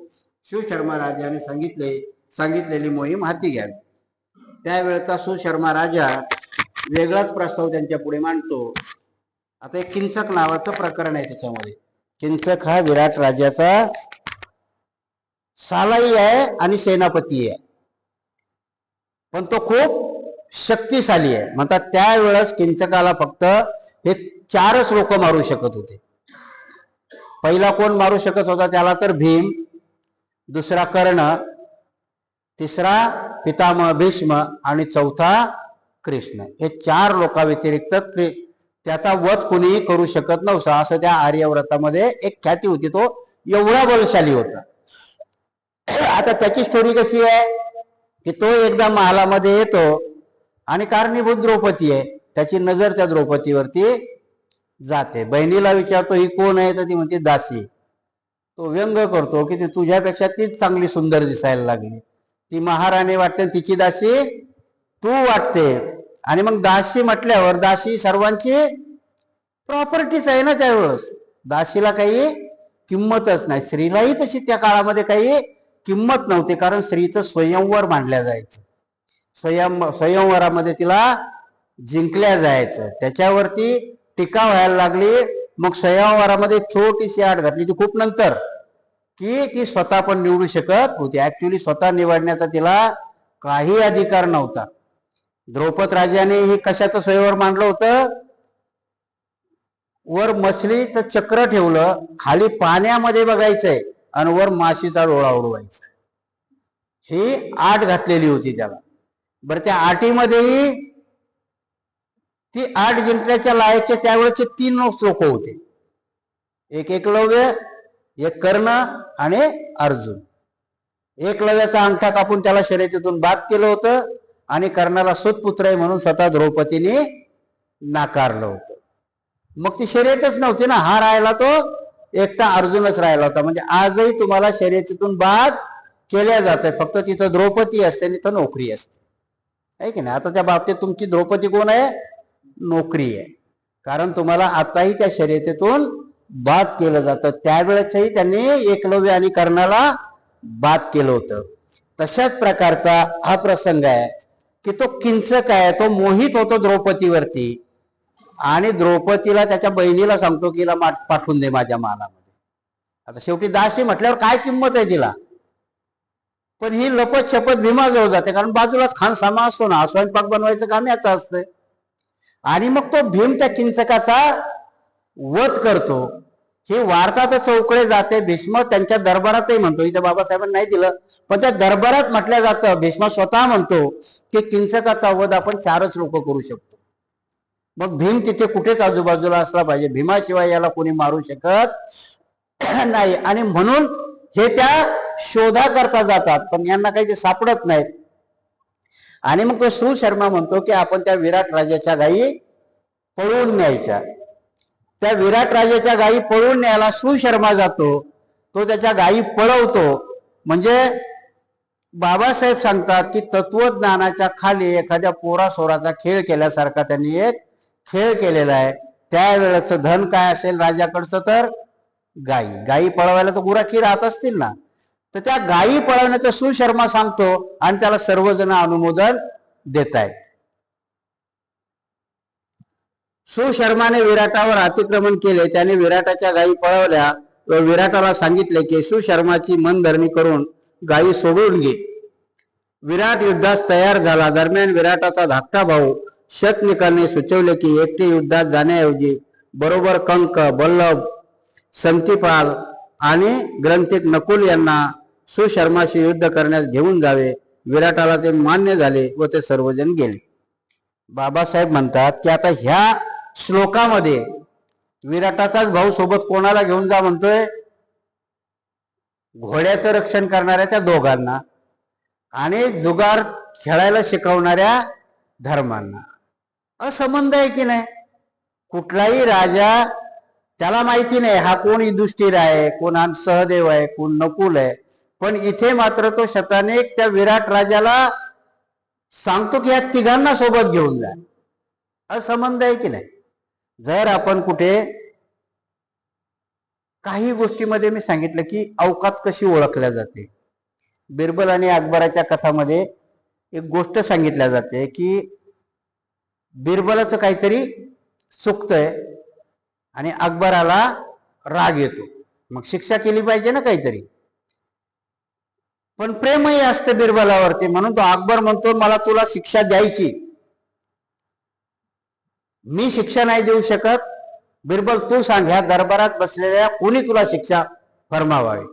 सुशर्मा राजाने सांगितलेली मोहीम हाती घ्यावी. त्यावेळेचा सुशर्मा राजा वेगळाच प्रस्ताव त्यांच्या पुढे मांडतो. आता एक किंचक नावाचं प्रकरण आहे. त्याच्यामध्ये किंचक हा विराट राजाचा सालाई आहे आणि सेनापती आहे, पण तो खूप शक्तिशाली आहे. म्हणतात त्यावेळेस किंचकाला फक्त हे 4च लोक मारू शकत होते. पहिला कोण मारू शकत होता त्याला तर भीम, दुसरा कर्ण, तिसरा पितामह भीष्म आणि चौथा कृष्ण. हे 4 लोकांव्यतिरिक्त त्याचा वध कोणीही करू शकत नव्हता, असं त्या आर्यव्रतामध्ये एक ख्याती होती. तो एवढा बलशाली होता. आता त्याची स्टोरी कशी आहे की तो एकदा महालामध्ये येतो आणि कारणीभूत द्रौपदी आहे, त्याची नजर त्या द्रौपदीवरती जाते. बहिणीला विचारतो ही कोण आहे, तर ती म्हणते दासी. तो व्यंग करतो की ती तुझ्यापेक्षा तीच चांगली सुंदर दिसायला लागली. ती महाराणी वाटते, तिची दासी तू वाटते. आणि मग दासी म्हटल्यावर दासी सर्वांची प्रॉपर्टीच आहे ना. त्यावेळेस दासीला काही किंमतच नाही. स्त्रीलाही तशी त्या काळामध्ये काही किंमत नव्हती, कारण स्त्रीचं स्वयंवर मांडल्या जायचं. स्वयंवरामध्ये तिला जिंकल्या जायचं. त्याच्यावरती टीका व्हायला लागली. मग स्वयंवरामध्ये छोटीशी आड घातली, ती खूप नंतर, की ती स्वतः पण निवडू शकत होती. ऍक्च्युली स्वतः निवडण्याचा तिला काही अधिकार नव्हता. द्रौपद राजाने ही कशाचं स्वयंवर मांडलं होतं, वर मछलीचं चक्र ठेवलं, खाली पाण्यामध्ये बघायचंय आणि वर माशीचा डोळा उडवायचा. ही आट घातलेली होती त्याला. बरं, त्या आटीमध्येही ती 8 जिंकण्याच्या लायकचे त्यावेळेचे 3 लोक होते, एक एकलव्य, एक कर्ण आणि अर्जुन. एकलव्याचा अंगठा कापून त्याला शर्यतीतून बाद केलं होतं आणि कर्णाला सुतपुत्र आहे म्हणून स्वतः द्रौपदीने नाकारलं होतं. मग ती शर्यतच नव्हती ना, हा राहिला तो एकटा अर्जुनच राहिला होता. म्हणजे आजही तुम्हाला शर्यतीतून बाद केल्या जाते, फक्त तिथं द्रौपदी असते आणि तिथं नोकरी असते, आहे की नाही. आता त्या बाबतीत तुमची द्रौपदी कोण आहे? नोकरी आहे. कारण तुम्हाला आताही त्या शर्यतीतून बाद केलं जातं. त्यावेळेसही त्यांनी एकलव्य आणि कर्णाला बाद केलं होतं. तशाच प्रकारचा हा प्रसंग आहे की तो किंचक आहे, तो मोहित होतो द्रौपदीवरती आणि द्रौपदीला त्याच्या बहिणीला सांगतो की हिला पाठवून दे माझ्या मानामध्ये. आता शेवटी दासी म्हटल्यावर काय किंमत आहे तिला, पण ही लपत शपथ भीमाजवळ जाते, कारण बाजूलाच खानसामा असतो ना, स्वयंपाक बनवायचं काम याचं असतंय. आणि मग तो भीम त्या किंचकाचा वध करतो. ही वार्ता तर चौकडे जाते. भीष्म त्यांच्या दरबारातही म्हणतो, इथे बाबासाहेबांनी नाही दिलं पण त्या दरबारात म्हटलं जातं, भीष्म स्वतः म्हणतो की किंचकाचा वध आपण 4च लोक करू शकतो. मग भीम तिथे कुठेच आजूबाजूला असला पाहिजे, भीमाशिवाय याला कोणी मारू शकत नाही. आणि म्हणून हे त्या शोधा करता जातात, पण यांना काही ते सापडत नाहीत. आणि मग तो सुशर्मा म्हणतो की आपण त्या विराट राजाच्या गायी पळवून न्यायच्या. त्या विराट राजाच्या गायी पळवून न्यायला सुशर्मा जातो, तो त्याच्या गायी पळवतो. म्हणजे बाबासाहेब सांगतात की तत्वज्ञानाच्या खाली एखाद्या पोरासोराचा खेळ केल्यासारखा त्यांनी एक खेळ केलेला आहे. त्यावेळेचं धन काय असेल राजाकडचं, तर गायी. गायी पळवायला तर गुराखी राहत असतील ना, तर त्या गायी पळवण्याचं सुशर्मा सांगतो आणि त्याला सर्वजण अनुमोदन देत आहेत. सुशर्माने विराटावर अतिक्रमण केले, त्याने विराटाच्या गायी पळवल्या व विराटाला सांगितले की सुशर्माची मनधरणी करून गायी सोडून घे. विराट युद्धास तयार झाला. दरम्यान विराटाचा धाकटा भाऊ शतनिकाने सुचवले की एकटे युद्धात जाण्याऐवजी बरोबर कंक, बल्लभ, संतिपाल आणि ग्रंथिक नकुल यांना सुशर्माशी युद्ध करण्यास घेऊन जावे. विराटाला ते मान्य झाले व ते सर्वजण गेले. बाबासाहेब म्हणतात की आता ह्या श्लोकामध्ये विराटाचाच भाऊ सोबत कोणाला घेऊन जा म्हणतोय? घोड्याचं रक्षण करणाऱ्या त्या दोघांना आणि जुगार खेळायला शिकवणाऱ्या धर्मांना. असंबंध आहे की नाही? कुठलाही राजा, त्याला माहिती नाही हा कोण युधिष्ठिर आहे, कोण सहदेव आहे, कोण नकुल आहे, पण इथे मात्र तो शतानेक त्या विराट राजाला सांगतो की या तिघांना सोबत घेऊन जा. असंबंध आहे की नाही? जर आपण कुठे काही गोष्टीमध्ये मी सांगितलं की अवकात कशी ओळखल्या जाते. बिरबल आणि अकबराच्या कथामध्ये एक गोष्ट सांगितल्या जाते की बिरबलाचं काहीतरी चुकतंय आणि अकबराला राग येतो, मग शिक्षा केली पाहिजे ना काहीतरी, पण प्रेमही असतं बिरबलावरती. म्हणून तो अकबर म्हणतो मला तुला शिक्षा द्यायची, मी शिक्षा नाही देऊ शकत, बिरबल तू सांग ह्या दरबारात बसलेल्या कोणी तुला शिक्षा फरमावावी.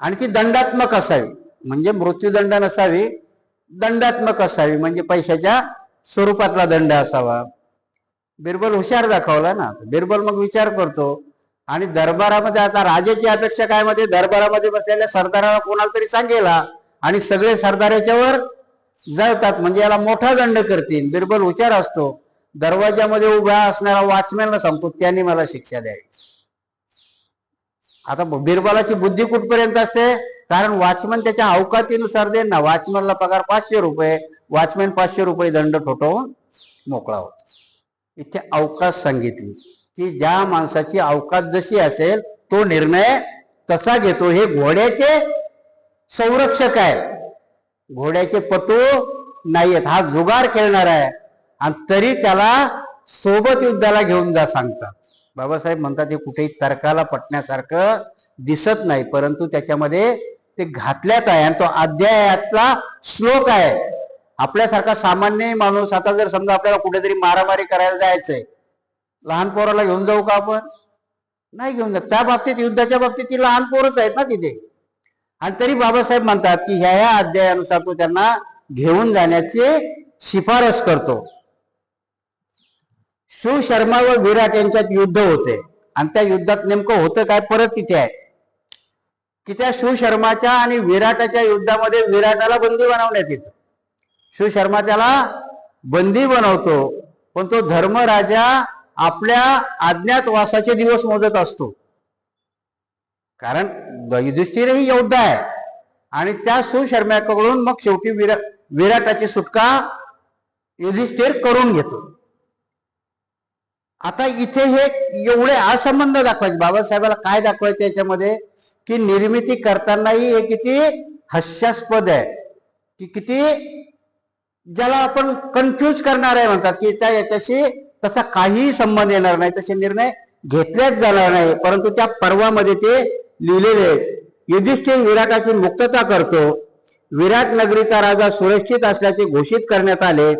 आणि ती दंडात्मक असावी, म्हणजे मृत्यूदंड नसावी, दंडात्मक असावी, म्हणजे पैशाच्या स्वरूपातला दंड असावा. बिरबल हुशार दाखवला ना. बिरबल मग विचार करतो आणि दरबारामध्ये, आता राजाची अपेक्षा काय मध्ये, दरबारामध्ये बसलेल्या सरदाराला कोणाला तरी सांगेला आणि सगळे सरदार याच्यावर जळतात, म्हणजे याला मोठा दंड करतील. बिरबल हुशार असतो, दरवाजामध्ये उभा असणारा वॉचमॅनला सांगतो त्यांनी मला शिक्षा द्यावी. आता बिरबलाची बुद्धी कुठपर्यंत असते, कारण वॉचमॅन त्याच्या अवकातीनुसार देईल ना. वॉचमॅनला पगार 500 रुपये, वॉचमॅन 500 रुपये दंड ठोठावून मोकळा होतो. इथे अवकात सांगितली की ज्या माणसाची अवकात जशी असेल तो निर्णय तसा घेतो. हे घोड्याचे संरक्षक आहेत, घोड्याचे पटू नाहीयेत. हा जुगार खेळणार आहे आणि तरी त्याला सोबत युद्धाला घेऊन जा सांगतात. बाबासाहेब म्हणतात हे कुठेही तर्काला पटण्यासारखं दिसत नाही, परंतु त्याच्यामध्ये ते घातल्यात आहे आणि तो अध्यायातला श्लोक आहे. आपल्यासारखा सामान्य माणूस, आता जर समजा आपल्याला कुठेतरी मारामारी करायला जायचंय, लहान पोराला घेऊन जाऊ का आपण? नाही घेऊन जात. त्या बाबतीत, युद्धाच्या बाबतीत ती लहान पोरच आहेत ना तिथे. आणि तरी बाबासाहेब म्हणतात की ह्या अध्यायानुसार तो त्यांना घेऊन जाण्याची शिफारस करतो. सुशर्मा व विराट यांच्यात युद्ध होते आणि त्या युद्धात नेमकं होतं काय परत तिथे आहे की त्या सुशर्माच्या आणि विराटाच्या युद्धामध्ये विराटाला बंदी बनवण्यात येतं. सुशर्मा त्याला बंदी बनवतो, पण तो धर्मराजा आपल्या अज्ञातवासाचे दिवस मोजत असतो. कारण युधिष्ठिरही योद्धा आहे आणि त्या सुशर्म्याकडून मग शेवटी विराटाची सुटका युधिष्ठिर करून घेतो. आता इथे हे एवढे असंबंध दाखवायचे, बाबासाहेबाला काय दाखवायचं याच्यामध्ये की निर्मिती करतानाही हे किती हास्यास्पद आहे, की किती ज्याला आपण कन्फ्यूज करणार आहे म्हणतात की त्या याच्याशी तसा काहीही संबंध येणार नाही, तसे निर्णय घेतलेच जाणार नाही, परंतु त्या पर्वामध्ये ते लिहिलेले आहेत. युधिष्ठिर विराटाची मुक्तता करतो. विराट नगरीचा राजा सुरक्षित असल्याचे घोषित करण्यात आले.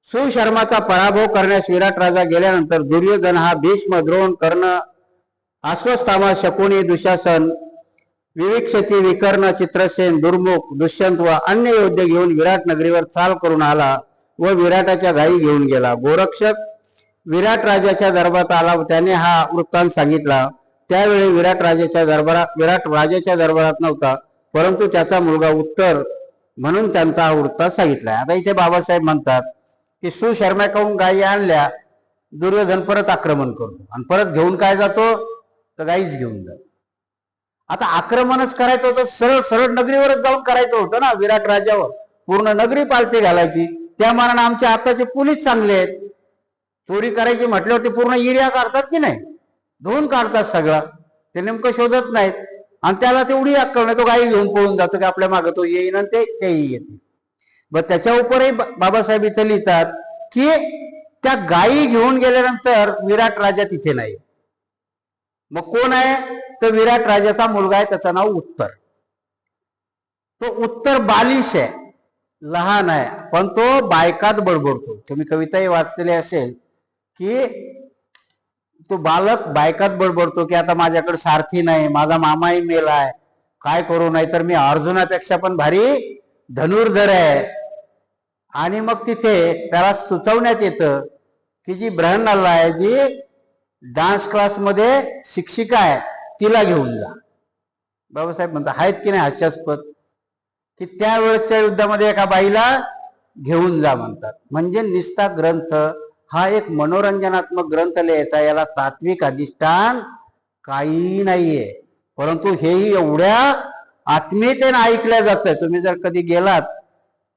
सुशर्माचा पराभव करण्यास विराट राजा गेल्यानंतर दुर्योधन हा भीष्म, द्रोण, कर्ण, अश्वत्थामा, शकुनी, दुशासन, विविक्षती, विकर्ण, चित्रसेन, दुर्मुख, दुष्यंत व अन्य योद्धे घेऊन विराट नगरीवर चाल करून आला व विराटाच्या गायी घेऊन गेला. गोरक्षक विराट राजाच्या दरबारात आला, त्याने हा वृत्तांत सांगितला. त्यावेळी विराट राजाच्या दरबारात नव्हता, परंतु त्याचा मुलगा उत्तर म्हणून त्यांचा हा वृत्तांत सांगितला. आता इथे बाबासाहेब म्हणतात की सुशर्म्याकडून गायी आणल्या, दुर्योधन परत आक्रमण करतो आणि परत घेऊन काय जातो तर गाईच घेऊन जातो. आता आक्रमणच करायचं होतं, सरळ सरळ नगरीवरच जाऊन करायचं होतं ना. विराट राजावर पूर्ण नगरी पालती घालायची. त्या मानाने आमचे आताचे पोलीस चांगले आहेत. चोरी करायची म्हटल्यावर ते पूर्ण एरिया काढतात की नाही, धुवून काढतात सगळं, ते नेमकं शोधत नाहीत आणि त्याला तेवढी अक्कल नाही, तो गाई घेऊन पळून जातो की आपल्या मागे तो येईन आणि तेही येते. ब त्याच्या उपरही बाबासाहेब इथे लिहितात की त्या गायी घेऊन गेल्यानंतर विराट राजा तिथे नाही. मग कोण आहे तर विराट राजाचा मुलगा आहे, त्याचं नाव उत्तर. तो उत्तर बालिश आहे, लहान आहे, पण तो बायकात बडबडतो. तुम्ही कविताही वाचलेली असेल की तो बालक बायकात बडबडतो की आता माझ्याकडे सारथी नाही, माझा मामाही मेलाय, काय करू, नाही तर मी अर्जुनापेक्षा पण भारी धनुर्धर आहे. आणि मग तिथे त्याला सुचवण्यात येतं की जी ब्रहणाला आहे, जी डान्स क्लासमध्ये शिक्षिका आहे, तिला घेऊन जा. बाबासाहेब म्हणतात आहेत की नाही हास्यास्पद, की त्यावेळेच्या युद्धामध्ये एका बाईला घेऊन जा म्हणतात. म्हणजे निस्ता ग्रंथ हा एक मनोरंजनात्मक ग्रंथ लिहायचा, याला तात्विक अधिष्ठान काही नाहीये, परंतु हेही एवढ्या आत्मीयतेने ऐकल्या जातं. तुम्ही जर कधी गेलात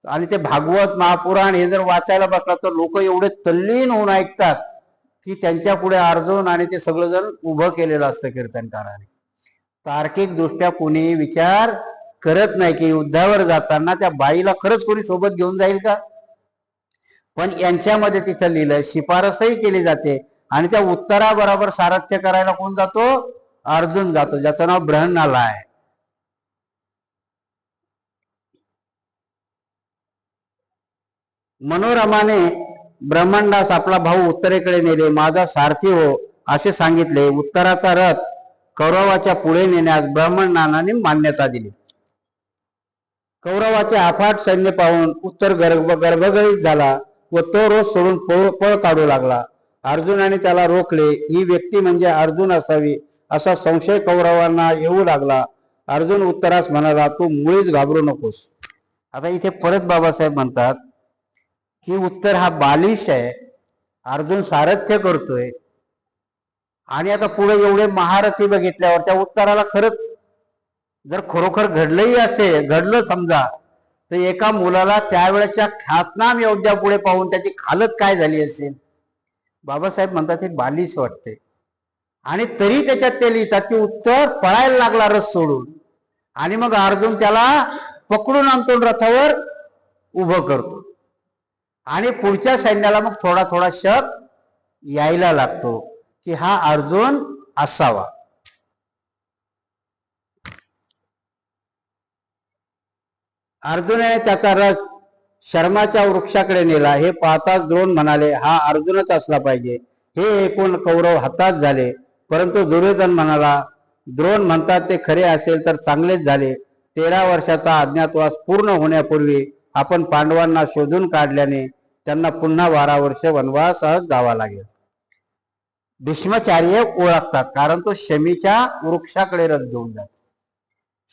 आणि ते भागवत महापुराण हे जर वाचायला बसलात तर लोक एवढे तल्लीन होऊन ऐकतात की त्यांच्या पुढे अर्जुन आणि ते सगळं उभं केलेलं असतं कीर्तनकाराने. तार्किक दृष्ट्या कोणीही विचार करत नाही की युद्धावर जाताना त्या बाईला खरंच कोणी सोबत घेऊन जाईल का. पण यांच्यामध्ये तिथं लिहिलं, शिफारसही केली जाते आणि त्या उत्तराबरोबर सारथ्य करायला कोण जातो, अर्जुन जातो, ज्याचं नाव ब्रहणाला आहे. मनोरमाने ब्रह्मांडास आपला भाऊ उत्तरेकडे नेले, माझा सारथी हो असे सांगितले. उत्तराचा रथ कौरवाच्या पुढे नेण्यास ब्राह्मणांनी मान्यता दिली. कौरवाचे अफाट सैन्य पाहून उत्तर गर्भगळीत झाला व तो रोज सोडून पळ काढू लागला. अर्जुनाने त्याला रोखले. ही व्यक्ती म्हणजे अर्जुन असावी असा संशय कौरवांना येऊ लागला. अर्जुन उत्तरास म्हणाला, तू मुळीच घाबरू नकोस. आता इथे परत बाबासाहेब म्हणतात की उत्तर हा बालिश आहे, अर्जुन सारथ्य करतोय आणि आता पुढे एवढे महारथी बघितल्यावर त्या उत्तराला खरंच जर खरोखर घडलं समजा, तर एका मुलाला त्यावेळेच्या ख्यातनाम योद्ध्या पुढे पाहून त्याची हालत काय झाली असेल. बाबासाहेब म्हणतात हे बालिश वाटते आणि तरी त्याच्यात ते लिहितात की उत्तर पळायला लागला रथ सोडून आणि मग अर्जुन त्याला पकडून आणतो, रथावर उभं करतो आणि पुढच्या सैन्याला मग थोडा थोडा शक यायला लागतो की हा अर्जुन असावा. अर्जुनाने त्याचा रथ शर्माच्या वृक्षाकडे नेला. हे पाहताच द्रोण म्हणाले, हा अर्जुनच असला पाहिजे. हे ऐकून कौरव हताश झाले, परंतु दुर्योधन म्हणाला, द्रोण म्हणतात ते खरे असेल तर चांगलेच झाले. 13 वर्षाचा अज्ञातवास पूर्ण होण्यापूर्वी आपण पांडवांना शोधून काढल्याने त्यांना पुन्हा 12 वर्ष वनवासात जावा लागेल. भीष्माचार्य ओळखतात, कारण तो शमीच्या वृक्षाकडे रथ घेऊन जातो.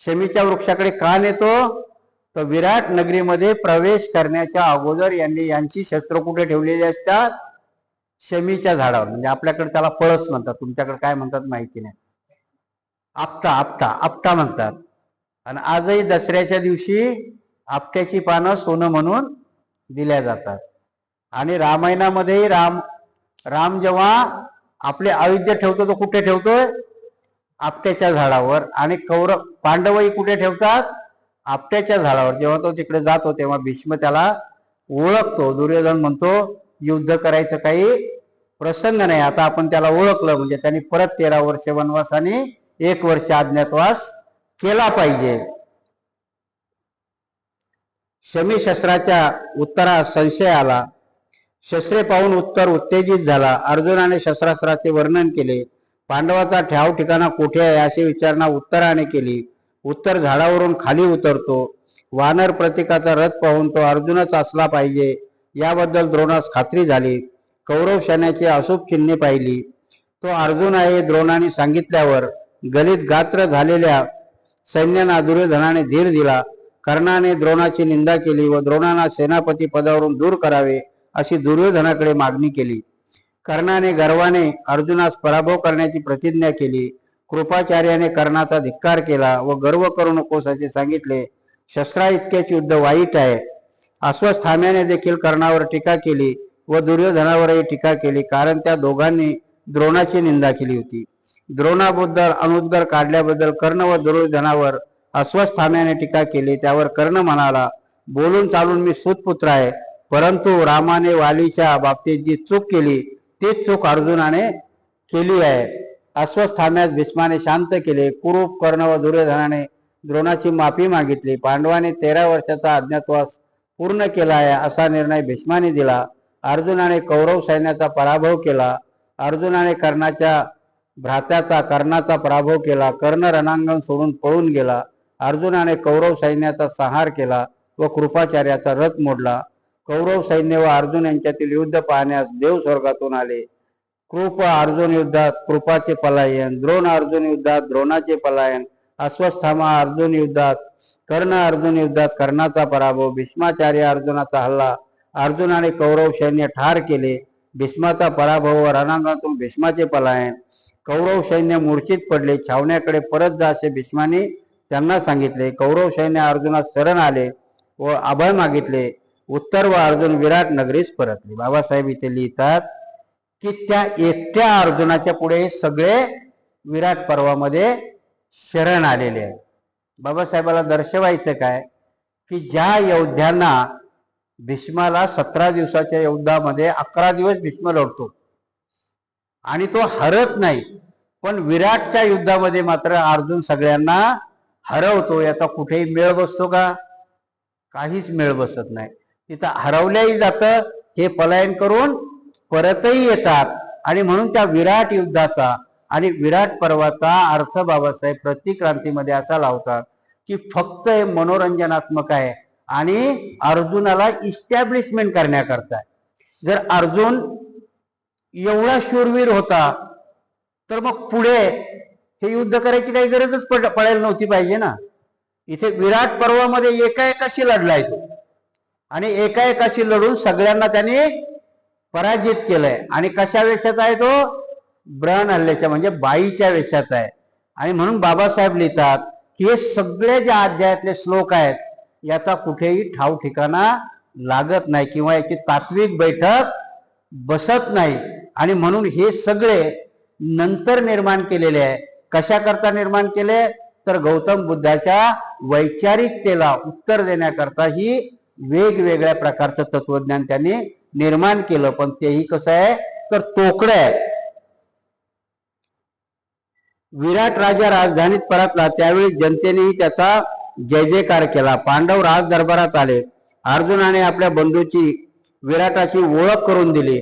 शमीच्या वृक्षाकडे का नेतो? तर विराट नगरीमध्ये प्रवेश करण्याच्या अगोदर यांची शस्त्र कुठे ठेवलेली असतात? शमीच्या झाडावर. म्हणजे आपल्याकडे त्याला पळस म्हणतात, तुमच्याकडे काय म्हणतात माहिती नाही. आपटा आपटा आपटा म्हणतात. आणि आजही दसऱ्याच्या दिवशी आपट्याची पानं सोनं म्हणून दिल्या जातात. आणि रामायणामध्येही राम जेव्हा आपले अयोध्या ठेवतो तो कुठे ठेवतोय? आपट्याच्या झाडावर. आणि पांडवही कुठे ठेवतात? आपट्याच्या झाडावर. जेव्हा तो तिकडे जातो तेव्हा भीष्म त्याला ओळखतो. दुर्योधन म्हणतो युद्ध करायचं काही प्रसंग नाही, आता आपण त्याला ओळखलं म्हणजे त्यांनी परत 13 वर्ष वनवास आणि 1 वर्ष अज्ञातवास केला पाहिजे. शमी शस्त्राच्या उत्तरात संशय आला. शस्त्रे पाहून उत्तर उत्तेजित झाला. अर्जुनाने शस्त्रास्त्राचे वर्णन केले. पांडवाचा ठाव ठिकाणा कुठे आहे अशी विचारणा उत्तराने केली. उत्तर झाडावरून खाली उतरतो. वानर प्रतीकाचा रथ पाहून तो अर्जुनच असला पाहिजे याबद्दल द्रोणास खात्री झाली. कौरव सैन्याची अशुभ चिन्हे पाहिली. तो अर्जुन आहे द्रोणाने सांगितल्यावर गलित गात्र झालेल्या सैन्यांना दुर्योधनाने धीर दिला. कर्णाने द्रोणाची निंदा केली व द्रोणांना सेनापती पदावरून दूर करावे अशी दुर्योधनाकडे मागणी केली. कर्णाने गर्वाने अर्जुनास पराभव करण्याची प्रतिज्ञा केली. कृपाचार्याने कर्णाचा धिक्कार केला व गर्व करू नकोस असे सांगितले. शस्त्रा इतकेच युद्ध वाईट आहे. अश्वस्थाम्याने देखील कर्णावर टीका केली व दुर्योधनावरही टीका केली, कारण त्या दोघांनी द्रोणाची निंदा केली होती. द्रोणाबद्दल अनुद्गार काढल्याबद्दल कर्ण व दुर्योधनावर अश्वस्थाम्याने टीका केली. त्यावर कर्ण म्हणाला, बोलून चालून मी सूतपुत्र आहे, परंतु रामाने वालीच्या बाबतीत जी चूक केली तीच चूक अर्जुनाने केली आहे. अश्वस्थाम्यास भीष्माने शांत केले. कुरूप, कर्ण व दुर्योधनाने द्रोणाची माफी मागितली. पांडवाने 13 वर्षाचा अज्ञातवास पूर्ण केला आहे असा निर्णय भीष्माने दिला. अर्जुनाने कौरव सैन्याचा पराभव केला. अर्जुनाने कर्णाचा पराभव केला. कर्ण रणांगण सोडून पळून गेला. अर्जुनाने कौरव सैन्याचा संहार केला व कृपाचार्याचा रथ मोडला. कौरव सैन्य व अर्जुन यांच्यातील युद्ध पाहण्यास देव स्वर्गातून आले. कृप अर्जुन युद्धात कृपाचे पलायन, द्रोण अर्जुन युद्धात द्रोणाचे पलायन, अश्वस्थामा अर्जुन युद्धात, कर्ण अर्जुन युद्धात कर्णाचा पराभव, भीष्माचार्य अर्जुनाचा हल्ला, अर्जुनाने कौरव सैन्य ठार केले, भीष्माचा पराभव व रणांगणातून भीष्माचे पलायन, कौरव सैन्य मूर्छित पडले, छावण्याकडे परत जा असे भीष्माने त्यांना सांगितले. कौरव सैन्य अर्जुनास शरण आले व अभय मागितले. उत्तर व अर्जुन विराट नगरीस परतले. बाबासाहेब इथे लिहितात की त्या एकट्या अर्जुनाच्या पुढे सगळे विराट पर्वामध्ये शरण आलेले आहे. बाबासाहेबाला दर्शवायचं काय की ज्या योद्ध्यांना भीष्माला 17 दिवसाच्या युद्धामध्ये 11 दिवस भीष्म लढतो आणि तो हरत नाही, पण विराटच्या युद्धामध्ये मात्र अर्जुन सगळ्यांना हरवतो. याचा कुठेही मेळ बसतो का? काहीच मेळ बसत नाही. तिथं हरवल्याही जातं, हे पलायन करून परतही येतात. आणि म्हणून त्या विराट युद्धाचा आणि विराट पर्वाचा अर्थ बाबासाहेब प्रतिक्रांतीमध्ये असा लावतात की फक्त हे मनोरंजनात्मक आहे आणि अर्जुनाला इस्टॅब्लिशमेंट करण्याकरता. जर अर्जुन एवढा शूरवीर होता तर मग पुढे हे युद्ध करायची काही गरजच पडायला नव्हती पाहिजे ना. इथे विराट पर्वामध्ये एकाएकाशी लढलाय तो आणि एकाएकाशी लढून सगळ्यांना त्याने पराजित केलंय. आणि कशा वेशात आहे तो? ब्रण हल्ल्याच्या म्हणजे बाईच्या वेशात आहे. आणि म्हणून बाबासाहेब लिहितात की हे सगळे ज्या अध्यायातले श्लोक आहेत याचा कुठेही ठाव ठिकाणा लागत नाही किंवा याची तात्विक बैठक बसत नाही. आणि म्हणून हे सगळे नंतर निर्माण केलेले आहे. कशा करता निर्माण केले? तर गौतम बुद्धाच्या वैचारिकतेला उत्तर देण्याकरता ही वेगवेगळ्या प्रकारचं तत्वज्ञान त्यांनी निर्माण केलं. पण तेही कसं आहे तर तोकडं आहे. विराट राजा राजधानीत परतला त्यावेळी जनतेनेही त्याचा जय जयकार केला. पांडव राज दरबारात आले. अर्जुनाने आपल्या बंधूची विराटाची ओळख करून दिली.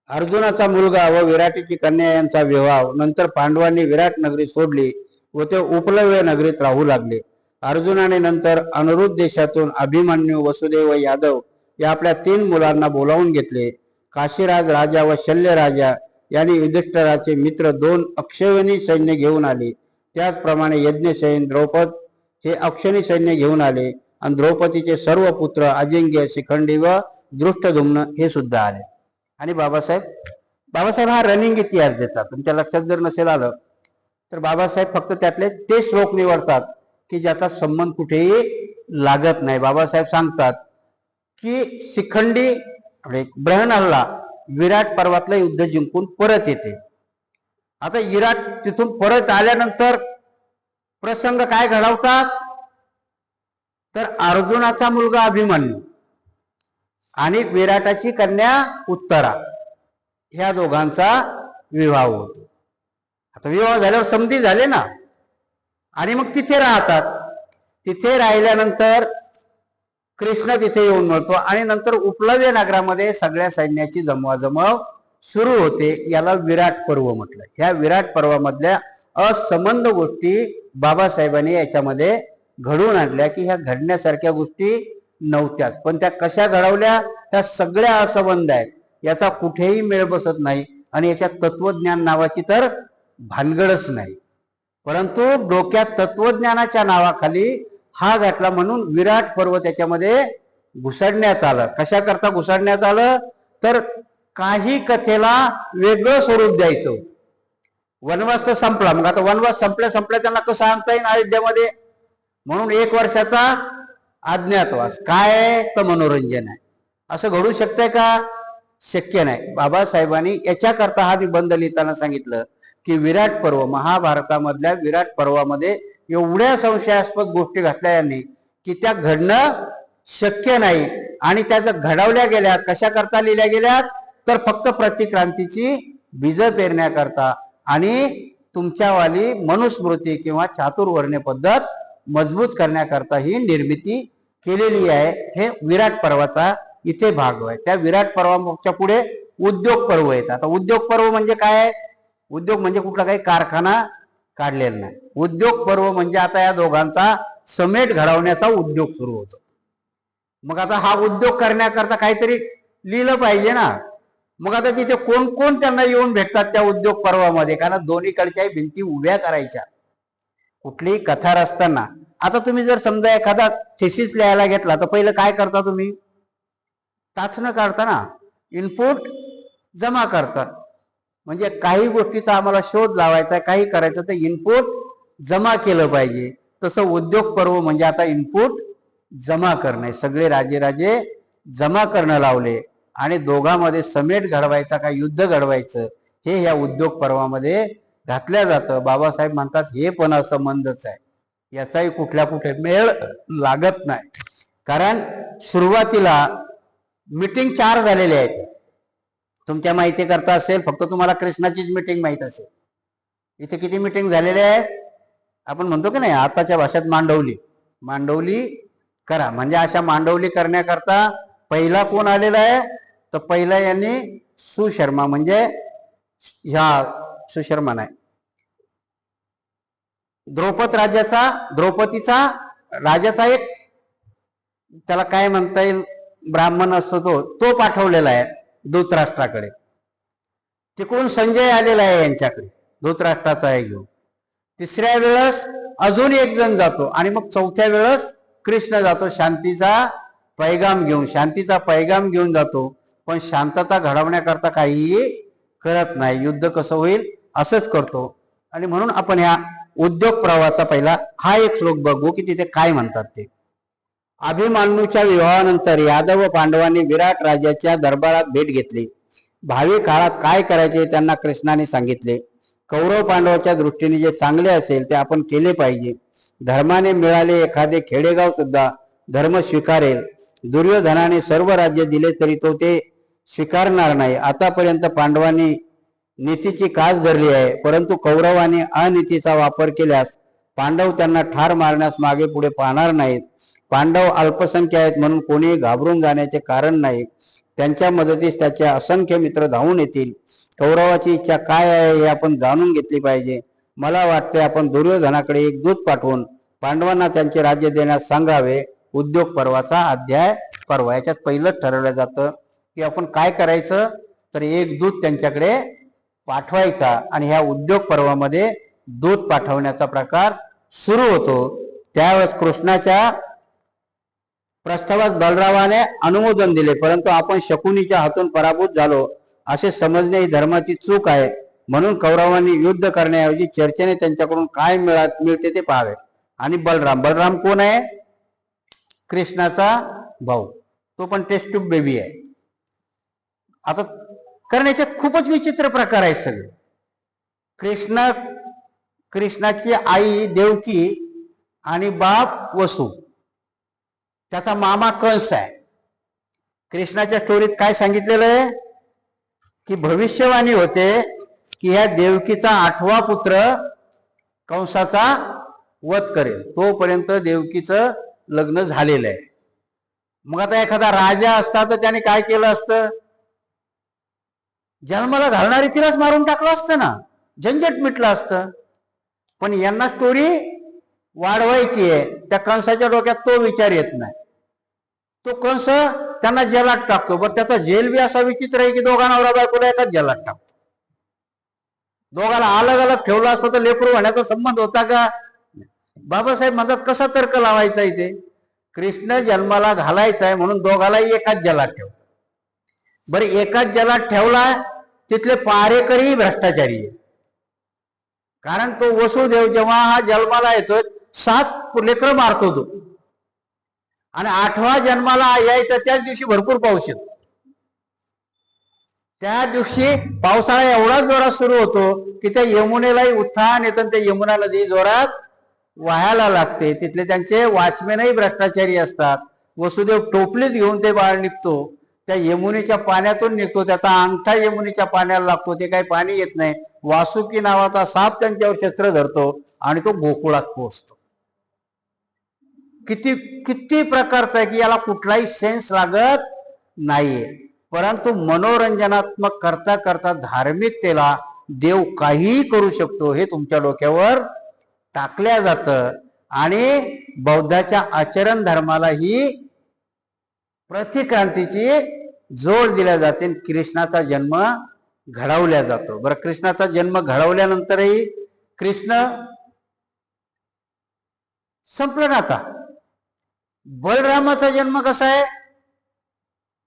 अर्जुनाचा मुलगा व विराटीची कन्या यांचा विवाह. नंतर पांडवांनी विराट नगरी सोडली व ते उपलव्य नगरीत राहू लागले. अर्जुनाने नंतर अनुरुद्ध देशातून अभिमन्यू, वसुदेव व यादव ते आपल्या 3 मुलांना बोलावून घेतले. काशीराज राजा व शल्य राजा यांनी युधिष्ठिराचे मित्र 2 अक्षयणी सैन्य घेऊन आले. त्याचप्रमाणे यज्ञसेन द्रौपद हे अक्षयणी सैन्य घेऊन आले आणि द्रौपदीचे सर्व पुत्र अजिंक्य, शिखंडी व दृष्टद्युम्न हे सुद्धा आले. आणि बाबासाहेब हा रनिंग इतिहास देतात. तुमच्या लक्षात जर नसेल आलं तर बाबासाहेब फक्त त्यातले ते श्लोक निवडतात की ज्याचा संबंध कुठेही लागत नाही. बाबासाहेब सांगतात की शिखंडी ब्रहणहल्ला विराट पर्वातलं युद्ध जिंकून परत येते. आता विराट तिथून परत आल्यानंतर प्रसंग काय घडवतात तर अर्जुनाचा मुलगा अभिमन्यू आणि विराटाची कन्या उत्तरा ह्या दोघांचा विवाह होतो. आता विवाह झाल्यावर समधी झाले ना आणि मग तिथे राहतात. तिथे राहिल्यानंतर कृष्ण तिथे येऊन मिळतो आणि नंतर उपलव्य नगरामध्ये सगळ्या सैन्याची जमवाजमव सुरू होते. याला विराट पर्व म्हटलं. ह्या विराट पर्वामधल्या असंबंध गोष्टी बाबासाहेबांनी याच्यामध्ये घडवून आणल्या की ह्या घडण्यासारख्या गोष्टी नव्हत्याच, पण त्या कशा घडवल्या त्या सगळ्या असंबंध आहेत. याचा कुठेही मेळ बसत नाही आणि याच्यात तत्वज्ञान नावाची तर भानगडच नाही. परंतु डोक्यात तत्वज्ञानाच्या नावाखाली हा घातला म्हणून विराट पर्व त्याच्यामध्ये घुसडण्यात आलं. कशा करता घुसडण्यात आलं तर काही कथेला वेगळं स्वरूप द्यायचं होतं. वनवास तर संपला, मग आता वनवास संपल्या त्यांना कसं आणता येईल अयोध्यामध्ये, म्हणून 1 वर्षाचा अज्ञातवास. काय तर मनोरंजन आहे. असं घडू शकतंय का? शक्य नाही. बाबासाहेबांनी याच्याकरता हा निबंध लिहिताना सांगितलं की विराट पर्व महाभारतामधल्या विराट पर्वामध्ये एवढ्या संशयास्पद गोष्टी घडल्या यांनी की त्या घडणं शक्य नाही. आणि त्या जर घडवल्या गेल्या कशा करता लिहिल्या गेल्यात तर फक्त प्रतिक्रांतीची बीज पेरण्याकरता आणि तुमच्यावाली मनुस्मृती किंवा चातुर्वर्ण्य पद्धत मजबूत करण्याकरता ही निर्मिती केलेली आहे. हे विराट पर्वाचा इथे भाग आहे. त्या विराट पर्वाच्या पुढे उद्योग पर्व येतात. आता उद्योग पर्व म्हणजे काय? उद्योग म्हणजे कुठला काही कारखाना काढलेला नाही. उद्योग पर्व म्हणजे आता या दोघांचा समेट घडवण्याचा उद्योग सुरू होतो. मग आता हा उद्योग करण्याकरता काहीतरी लिहिलं पाहिजे ना. मग आता तिथे कोण कोण त्यांना येऊन भेटतात त्या उद्योग पर्वामध्ये, कारण दोन्हीकडच्या भिंती उभ्या करायच्या कुठलीही कथा रचताना. आता तुम्ही जर समजा एखादा थिसिस लिहायला घेतला तर पहिलं काय करता तुम्ही? चाचणं काढता ना, इनपुट जमा करतात. म्हणजे काही गोष्टीचा आम्हाला शोध लावायचा, काही करायचं तर इनपुट जमा केलं पाहिजे. तसं उद्योग पर्व म्हणजे आता इनपुट जमा करणे. सगळे राजे जमा करणं लावले आणि दोघांमध्ये समेट घडवायचा का युद्ध घडवायचं हे या उद्योग पर्वामध्ये घातल्या जातं. बाबासाहेब म्हणतात हे पण असंबंधच आहे. याचाही कुठल्या कुठे मेळ लागत नाही. कारण सुरुवातीला मीटिंग 4 झालेले आहेत. तुमच्या माहिती करता असेल, फक्त तुम्हाला कृष्णाचीच मीटिंग माहित असेल. इथे किती मीटिंग झालेले आहेत? आपण म्हणतो की नाही आताच्या भाषेत मांडवली करा. म्हणजे अशा मांडवली करण्याकरता पहिला कोण आलेला आहे तर पहिला यांनी सुशर्मा, म्हणजे ह्या सुशर्मा नाही, द्रौपदीचा राजाचा एक त्याला काय म्हणता येईल ब्राह्मण असतो तो पाठवलेला आहे धृतराष्ट्राकडे. तिकडून संजय आलेला आहे यांच्याकडे धृतराष्ट्राचा आहे घेऊन. 3ऱ्या वेळेस अजून एक जण जातो आणि मग 4थ्या वेळेस कृष्ण जातो शांतीचा पैगाम घेऊन जातो. पण शांतता घडवण्याकरता काहीही करत नाही. युद्ध कसं होईल असंच करतो. आणि म्हणून आपण ह्या उद्योग पर्वाचा पहिला हा एक श्लोक बघू की तिथे काय म्हणतात ते. अभिमन्यूच्या विवाहानंतर यादव व पांडवांनी विराट राजाच्या दरबारात भेट घेतली. भावी काळात काय करायचे त्यांना कृष्णाने सांगितले. कौरव पांडवाच्या दृष्टीने जे चांगले असेल ते आपण केले पाहिजे. धर्माने मिळाले एखादे खेडेगाव सुद्धा धर्म स्वीकारेल. दुर्योधनाने सर्व राज्य दिले तरी तो ते स्वीकारणार नाही. आतापर्यंत पांडवांनी नीतीची कास धरली आहे, परंतु कौरवाने अनीतीचा वापर केल्यास पांडव त्यांना ठार मारण्यास मागे पुढे पाहणार नाहीत. पांडव अल्पसंख्य आहेत म्हणून कोणी घाबरून जाण्याचे कारण नाही. त्यांच्या मदतीस त्याचे असंख्य मित्र धावून येतील. कौरवाची इच्छा काय आहे हे आपण जाणून घेतली पाहिजे. मला वाटते आपण दुर्योधनाकडे एक दूत पाठवून पांडवांना त्यांचे राज्य देण्यास सांगावे. उद्योग पर्वाचा अध्याय पर्व याच्यात पहिलंच ठरवलं जातं की आपण काय करायचं, तर एक दूत त्यांच्याकडे पाठवायचा आणि ह्या उद्योग पर्वामध्ये दूध पाठवण्याचा प्रकार सुरू होतो. त्यावेळेस कृष्णाच्या प्रस्तावास बलरामाने अनुमोदन दिले, परंतु आपण शकुनीच्या हातून पराभूत झालो असे समजणे ही धर्माची चूक आहे. म्हणून कौरवांनी युद्ध करण्याऐवजी चर्चेने त्यांच्याकडून काय मिळते ते पाहावे. आणि बलराम कोण आहे? कृष्णाचा भाऊ, तो पण टेस्ट ट्यूब बेबी आहे. आता करण्याच्यात खूपच विचित्र प्रकार आहेत सगळे. कृष्णाची आई देवकी आणि बाप वसु, त्याचा मामा कंस आहे. कृष्णाच्या स्टोरीत काय सांगितलेलं आहे की भविष्यवाणी होते की ह्या देवकीचा 8वा पुत्र कंसाचा वध करेल. तोपर्यंत देवकीचं लग्न झालेलं आहे. मग आता एखादा राजा असता तर त्याने काय केलं असतं? जन्माला घालणारी तिलाच मारून टाकलं असतं ना, झंझट मिटलं असतं. पण यांना स्टोरी वाढवायची आहे. त्या कंसाच्या डोक्यात तो विचार येत नाही. तो कंस त्यांना जेलात टाकतो. बरं, त्याचा जेल बी असा विचित्र आहे की दोघा नवरा बायकोला एकाच जेलात टाकतो. दोघाला अलग अलग ठेवलं असतं तर लेकरू होण्याचा संबंध होता का? बाबासाहेब म्हणतात कसा तर्क लावायचा इथे? कृष्ण जन्माला घालायचा आहे म्हणून दोघालाही एकाच जलात ठेवतो. बरं, एकाच जलात ठेवला, तिथले पारेकरी भ्रष्टाचारी आहे. कारण तो वसुदेव जेव्हा हा जन्माला येतो 7 लेकरं मारतो तो, आणि 8वा जन्माला यायचा त्याच दिवशी भरपूर पाऊस येतो. त्या दिवशी पावसाळा एवढा जोरात सुरू होतो की त्या यमुनेलाही उत्थान येतं, त्या यमुना नदी जोरात वाहायला लागते. तिथले त्यांचे वॉचमॅनही भ्रष्टाचारी असतात. वसुदेव टोपलीत घेऊन ते बाहेर निघतो, त्या यमुनेच्या पाण्यातून निघतो, त्याचा अंगठा यमुनेच्या पाण्याला लागतो, ते काही पाणी येत नाही. वासुकी नावाचा साप त्यांच्यावर शस्त्र धरतो आणि तो गोकुळात पोहोचतो. किती किती प्रकारचा आहे की याला कुठलाही सेन्स लागत नाहीये. परंतु मनोरंजनात्मक करता करता धार्मिकतेला देव काहीही करू शकतो हे तुमच्या डोक्यावर टाकल्या जातं. आणि बौद्धाच्या आचरण धर्माला ही प्रतिक्रांतीची जोड दिल्या जाते. कृष्णाचा जन्म घडवल्या जातो. बरं, कृष्णाचा जन्म घडवल्यानंतरही कृष्ण संपलं ना. आता बलरामाचा जन्म कसा आहे?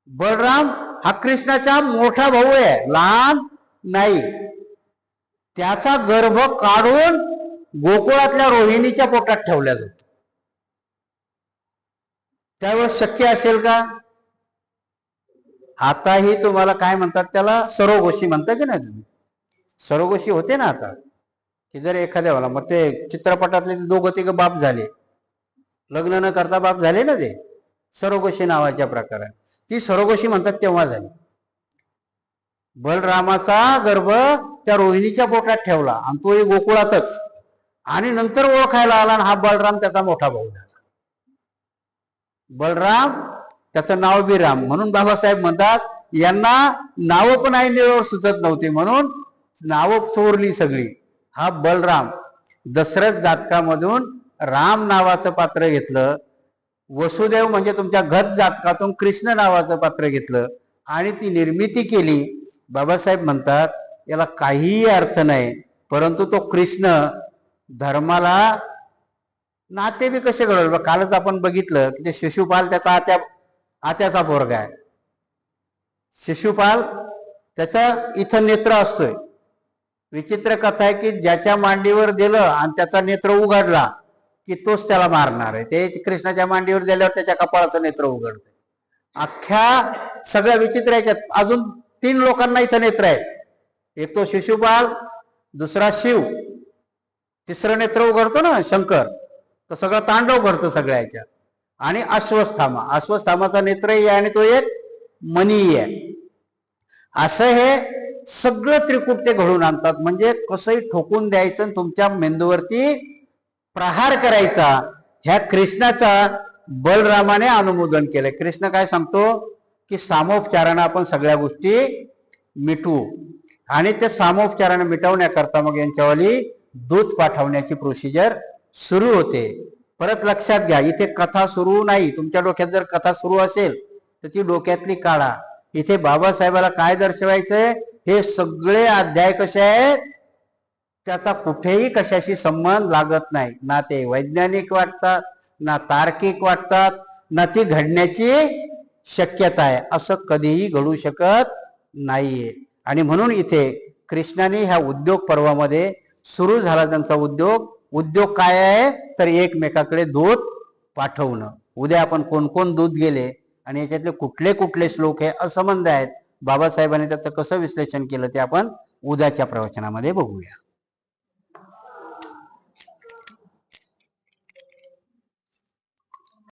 बलराम हा कृष्णाचा मोठा भाऊ आहे, लहान नाही. त्याचा गर्भ काढून गोकुळातल्या रोहिणीच्या पोटात ठेवल्या जातो. त्यावेळेस शक्य असेल का? आताही तुम्हाला काय म्हणतात, त्याला सरोगोशी म्हणता की नाही तुम्ही? सरोगोशी होते ना आता, की जर एखाद्याला मग ते चित्रपटातले 2-3 बाप झाले, लग्न न करता बाप झाले ना, ते सरोगोशी नावाच्या प्रकारात. ती सरोगोशी म्हणतात तेव्हा झाली. बलरामाचा गर्भ त्या रोहिणीच्या पोटात ठेवला आणि तोही गोकुळातच, आणि नंतर ओळखायला आला आणि हा बलराम त्याचा मोठा भाऊ झाला. बलराम, त्याचं नाव बी राम. म्हणून बाबासाहेब म्हणतात यांना नावं पण ऐनवेळेवर सुचत नव्हती, म्हणून नावं चोरली सगळी. हा बलराम दशरथ जातकामधून राम नावाचं पात्र घेतलं. वसुदेव म्हणजे तुमच्या गत जातकातून कृष्ण नावाचं पात्र घेतलं आणि ती निर्मिती केली. बाबासाहेब म्हणतात याला काहीही अर्थ नाही, परंतु तो कृष्ण धर्माला नाते बी कसे घडवले. कालच आपण बघितलं की ते शिशुपाल त्याचा आत्याचा पोरगा आहे. शिशुपाल त्याचा इथं नेत्र असतोय. विचित्र कथा आहे की ज्याच्या मांडीवर दिलं आणि त्याचा नेत्र उघडला की तोच त्याला मारणार आहे. ते कृष्णाच्या मांडीवर दिल्यावर त्याच्या कपाळाचं नेत्र उघडतं. अख्ख्या सगळ्या विचित्र याच्यात अजून 3 लोकांना इथं नेत्र आहेत. एक तो शिशुपाल, दुसरा शिव, तिसरं नेत्र उघडतो ना शंकर. तर सगळं तांडव घडतं सगळ्या याच्यात. आणि अश्वस्थामाचा नेत्रही आहे आणि तो एक मनीही आहे. असं हे सगळं त्रिकूट ते घडून आणतात. म्हणजे कसंही ठोकून द्यायचं, तुमच्या मेंदूवरती प्रहार करायचा. ह्या कृष्णाचा बलरामाने अनुमोदन केलंय. कृष्ण काय सांगतो की सामोपचारानं आपण सगळ्या गोष्टी मिटवू, आणि ते सामोपचारानं मिटवण्याकरता मग यांच्यावाली दूत पाठवण्याची प्रोसिजर सुरू होते. परत लक्षात घ्या, इथे कथा सुरू नाही. तुमच्या डोक्यात जर कथा सुरू असेल तर ती डोक्यातली काढा. इथे बाबासाहेबाला काय दर्शवायचंय, हे सगळे अध्याय कसे आहेत, त्याचा कुठेही कशाशी संबंध लागत नाही. ना ते वैज्ञानिक वाटतात, ना तार्किक वाटतात, ना ती घडण्याची शक्यता आहे. असं कधीही घडू शकत नाहीये. आणि म्हणून इथे कृष्णाने ह्या उद्योग पर्वामध्ये सुरू झाला त्यांचा उद्योग काय आहे, तर एकमेकाकडे दूध पाठवणं. उद्या आपण कोण कोण दूध गेले आणि याच्यातले कुठले कुठले श्लोक हे असंबंध आहेत, बाबासाहेबांनी त्याचं कसं विश्लेषण केलं ते आपण उद्याच्या प्रवचनामध्ये बघूया.